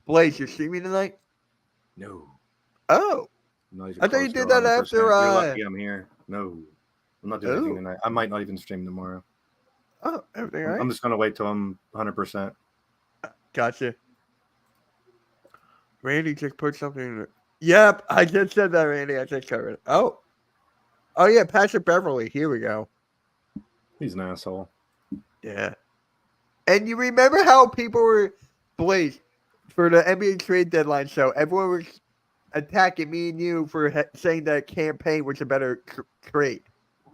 Blaze, you're streaming tonight? No. Oh, I thought you did that after, You're lucky I'm here. No. I'm not doing anything Ooh. tonight. I might not even stream tomorrow. everything all right? I'm just going to wait till I'm 100%. Gotcha. Randy just put something in it. Yep, I just said that, Randy. I just covered it. Oh, yeah, Patrick Beverly. Here we go. He's an asshole. Yeah. And you remember how people were, Blaze, for the NBA trade deadline show, everyone was attacking me and you for saying that campaign was a better trade,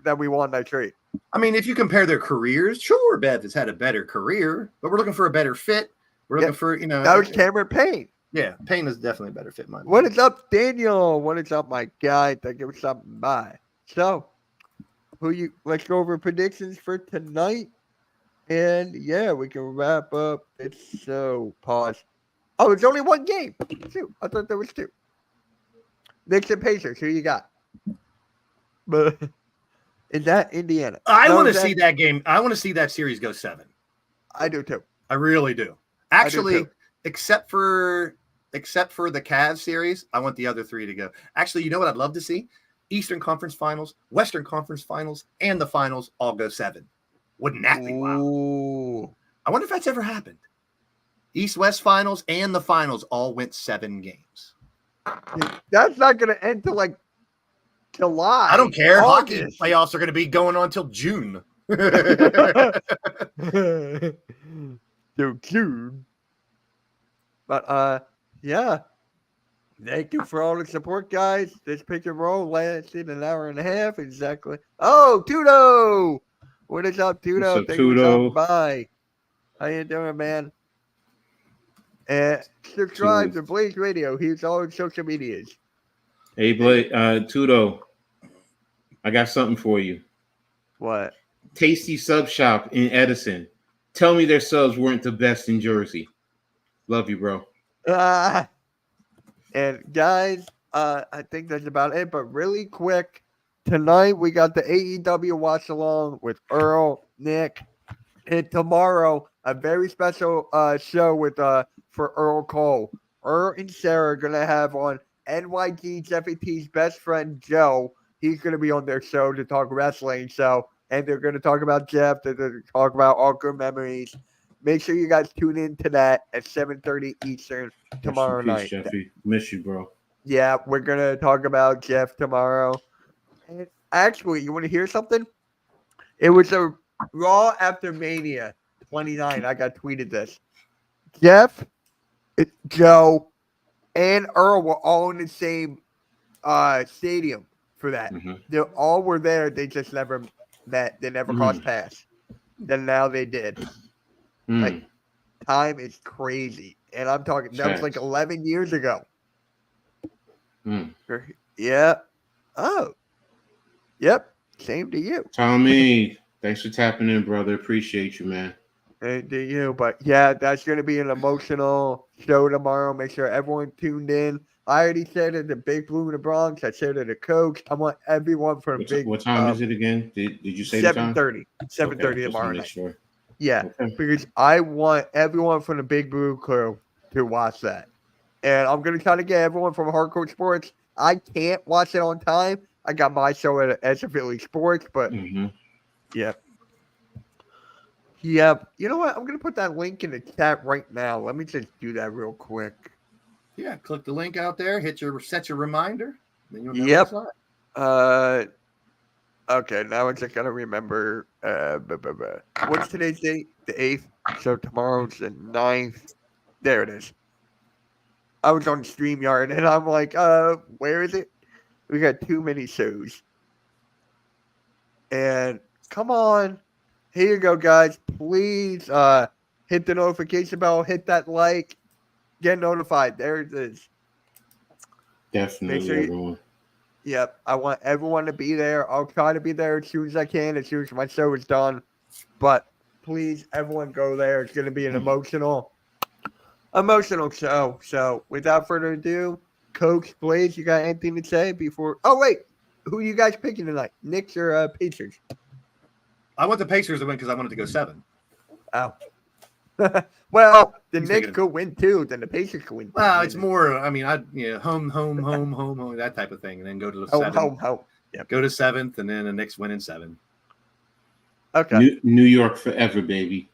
that we won that trade. I mean, if you compare their careers, sure, Bev has had a better career, but we're looking for a better fit. We're looking for, That was Cameron Payne. Yeah, Payne is definitely a better fit, in my What opinion. is up, Daniel? What is up, my guy? Thank you for stopping by. So, let's go over predictions for tonight. And yeah, we can wrap up. It's so pause. Oh, it's only one game. Two. I thought there was two. Knicks and Pacers. Who you got? But is that Indiana? I No, want to is see that game. I want to see that series go 7. I do too. I really do. I do Actually, too. except for the Cavs series, I want the other 3 to go. Actually, you know what I'd love to see? Eastern Conference Finals, Western Conference Finals, and the Finals all go 7. Wouldn't that be wild? Ooh. I wonder if that's ever happened. East-West Finals and the Finals all went 7 games. That's not going to end till like July. I don't care. Hockey August. playoffs are going to be going on till June. So June. But yeah. Thank you for all the support, guys. This pick and roll lasted an hour and a half exactly. Oh, Tudo! What is up, Tudo? What's up, Thank you for Tudo? stopping by. How you doing, man? And subscribe Tudo. to Blaze Radio. He's all on social medias. Hey, Blake, Tudo, I got something for you. What? Tasty Sub Shop in Edison. Tell me their subs weren't the best in Jersey. Love you, bro. And guys, I think that's about it. But really quick, tonight we got the AEW watch along with Earl, Nick, and tomorrow a very special show with for Earl Cole. Earl and Sarah are gonna have on NYG Jeffy T's best friend Joe. He's gonna be on their show to talk wrestling. So, and they're gonna talk about Jeff. They're gonna talk about all good memories. Make sure you guys tune in to that at 7:30 Eastern tomorrow night. Jeffy. Miss you, bro. Yeah, we're gonna talk about Jeff tomorrow. And actually, you want to hear something? It was a Raw after Mania 29. I got tweeted this. Jeff, Joe, and Earl were all in the same stadium for that. Mm-hmm. They all were there. They just never met. They never crossed paths. Then now they did. Like, time is crazy. And I'm talking, that was like 11 years ago. Yeah. Oh. Yep. Same to you. Tommy, thanks for tapping in, brother. Appreciate you, man. And to you. But yeah, that's going to be an emotional show tomorrow. Make sure everyone tuned in. I already said it, the Big Blue in the Bronx. I said it, the coach. I want everyone from What time is it again? Did you say the time? 7:30. 7:30 Okay, tomorrow night. sure. Yeah, Okay. because I want everyone from the Big Blue crew to watch that. And I'm going to try to get everyone from Hardcore Sports. I can't watch it on time. I got my show at Edge of Philly Sports, but yeah. Yep. You know what? I'm going to put that link in the chat right now. Let me just do that real quick. Yeah, click the link out there, set your reminder, then you'll know Yep. it's live. Okay, now I just got to remember. What's today's date? The 8th. So tomorrow's the 9th. There it is. I was on StreamYard and I'm like, where is it? We got too many shows. And come on. Here you go, guys. Please hit the notification bell, hit that like, get notified. There it is. Definitely, sure everyone. Yep. I want everyone to be there. I'll try to be there as soon as I can, as soon as my show is done. But please, everyone go there. It's going to be an emotional show. So without further ado, Coach Blaze, you got anything to say before? Oh, wait. Who are you guys picking tonight? Knicks or Pacers? I want the Pacers to win because I wanted to go 7. Oh. Well, the He's Knicks thinking- could win too. Then the Pacers could win. Well, it's more. I mean, home, that type of thing, and then go to the 7th. Home. Yep. Go to 7th, and then the Knicks win in 7. Okay. New York forever, baby.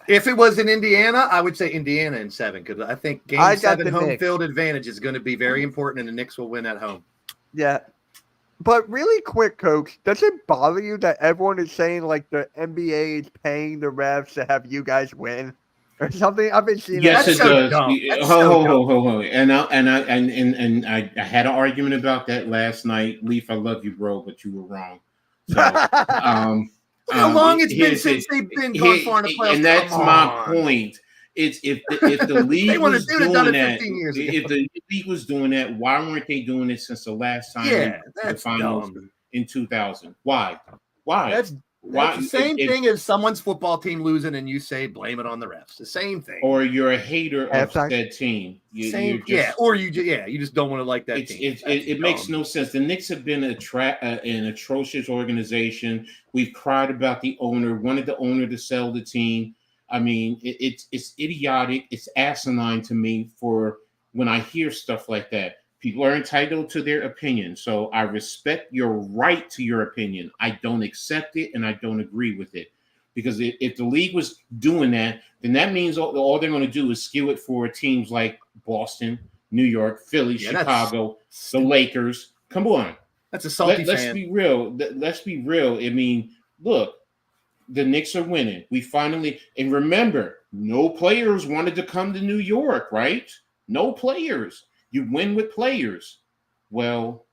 If it was in Indiana, I would say Indiana in 7 because I think Game I got 7 the home Knicks. field advantage is going to be very important, and the Knicks will win at home. Yeah. But really quick, Coach, does it bother you that everyone is saying like the NBA is paying the refs to have you guys win or something? I've been seeing Yes, that. it so does. dumb. That's so Hold. And I had an argument about that last night. Leaf, I love you, bro, but you were wrong. So, How long it's been since they've been gone far in the playoffs? and that's Come my on. point. It's if the league They wanted was to do it, done doing it that, 15 years ago. if the league was doing that, why weren't they doing it since the last time Yeah, the that's finals dumb. in 2000? Why? It's the same thing as someone's football team losing and you say blame it on the refs. The same thing. Or you're a hater of Halftime. that team. Same, or you just don't want to like that team. It makes no sense. The Knicks have been an atrocious organization. We've cried about the owner, wanted the owner to sell the team. I mean, it's idiotic. It's asinine to me for when I hear stuff like that. People are entitled to their opinion. So I respect your right to your opinion. I don't accept it and I don't agree with it. Because if the league was doing that, then that means all they're going to do is skew it for teams like Boston, New York, Philly, Chicago, the Lakers. Come on. That's a salty fan. Let's be real. Let's be real. I mean, look, the Knicks are winning. We finally, and remember, no players wanted to come to New York, right? No players. You win with players. Well,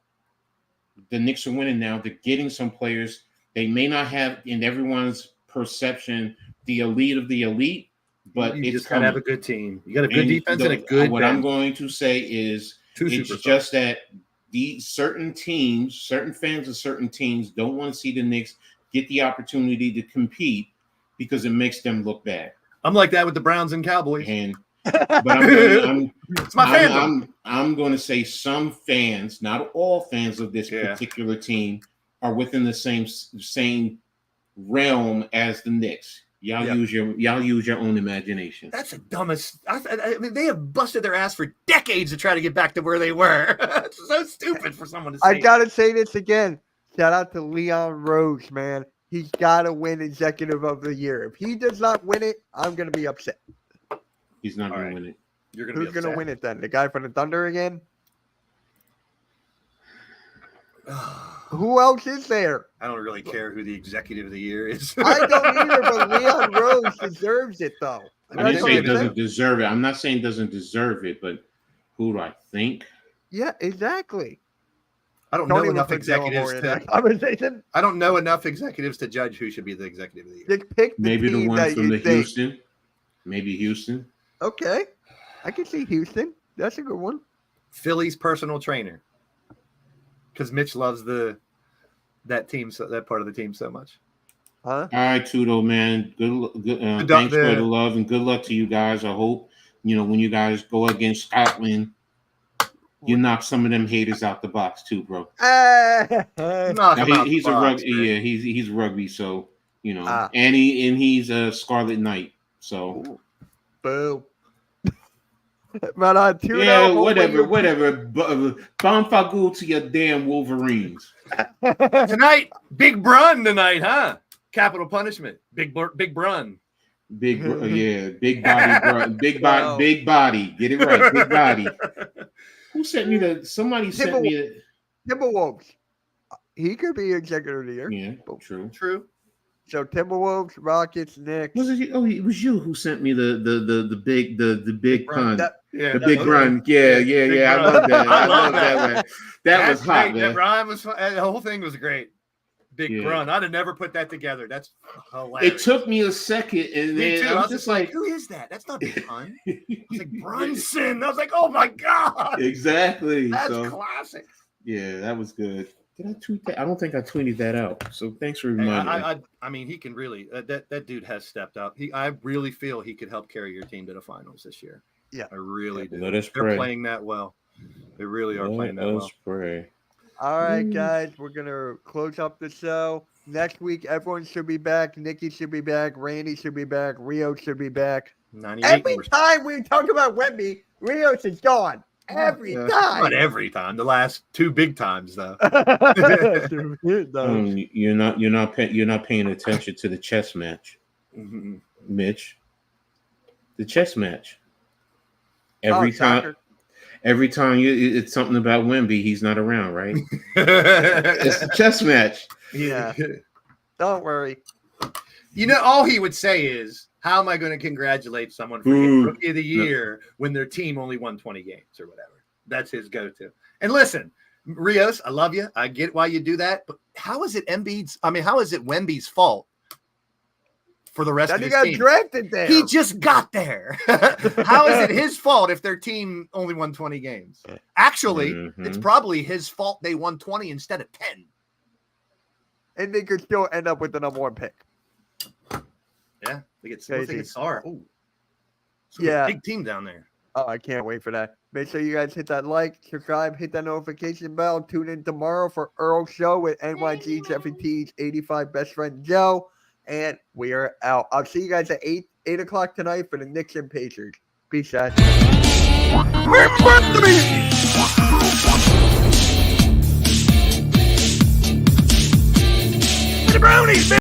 the Knicks are winning now. They're getting some players. They may not have, in everyone's perception, the elite of the elite, but you it's just gotta have a good team. You got a good defense and a good. What I'm going to say is, it's just that these certain teams, certain fans of certain teams, don't want to see the Knicks get the opportunity to compete because it makes them look bad. I'm like that with the Browns and Cowboys. And but I'm going to say some fans, not all fans of this particular team, are within the same realm as the Knicks. Y'all use your own imagination. That's the dumbest. I mean, they have busted their ass for decades to try to get back to where they were. It's so stupid for someone to say. I gotta say this again. Shout out to Leon Rose, man. He's gotta win Executive of the Year. If he does not win it, I'm gonna be upset. He's not going to win it. You're going to be upset. Who's going to win it then? The guy from the Thunder again? Who else is there? I don't really care who the Executive of the Year is. I don't either, but Leon Rose deserves it, though. I didn't say he doesn't deserve it. I'm not saying he doesn't deserve it, but who do I think? Yeah, exactly. I don't know enough executives I don't know enough executives to judge who should be the Executive of the Year. Just pick maybe the one from the Houston. Maybe Houston. Okay. I can see Houston. That's a good one. Philly's personal trainer. Because Mitch loves that team, that part of the team so much. Huh? All right, Tudo, man. Thanks for the love and good luck to you guys. I hope, when you guys go against Scotland, you knock some of them haters out the box too, bro. He's a rugby. Yeah, he's rugby, so and he's a Scarlet Knight. So, boom. But whatever. Bonfagul to your damn Wolverines. Tonight, Big Brun tonight, huh? Capital punishment. Big Brun. Big body, big body. Get it right, big body. Who sent me the? Somebody sent me a Timberwolves. He could be Executive of the Year. Yeah, true. So Timberwolves, Rockets, Knicks. It was you who sent me the big pun. The big run. Yeah. I love that. I love that one. That was hot, great. man. That rhyme was fun. The whole thing was great. Big run. I'd have never put that together. That's hilarious. It took me a second, and then I was just like, "Who is that? That's not Big Pun." I was like, Brunson. I was like, "Oh my god!" Exactly. That's classic. Yeah, that was good. Did I tweet that? I don't think I tweeted that out. So thanks for reminding me. I mean, he can really. That dude has stepped up. I really feel he could help carry your team to the finals this year. Yeah, I really do. Let us They're pray. playing that well. They really are playing that well. Let us pray. All right, guys, we're gonna close up the show. Next week, everyone should be back. Nikki should be back. Randy should be back. Rio should be back. Every time we talk about Wemby, Rios is gone. Every time. Not every time. The last two big times, though. You're not paying attention to the chess match, Mitch. The chess match. Every time it's something about Wemby, he's not around, right? It's the chess match. Yeah. Don't worry. All he would say is, how am I going to congratulate someone for getting Rookie of the Year when their team only won 20 games or whatever? That's his go-to. And listen, Rios, I love you. I get why you do that. But how is it Wemby's fault for the rest of his team? He got drafted there. He just got there. How is it his fault if their team only won 20 games? Actually, it's probably his fault they won 20 instead of 10. and they could still end up with the number 1 pick. Yeah, they get Crazy. Sar. Oh, Yeah. big team down there. Oh, I can't wait for that. Make sure you guys hit that like, subscribe, hit that notification bell. Tune in tomorrow for Earl's show with NYG Jeffy T's 85 best friend Joe. And we are out. I'll see you guys at 8 o'clock tonight for the Knicks and Pacers. Peace, guys. The brownies,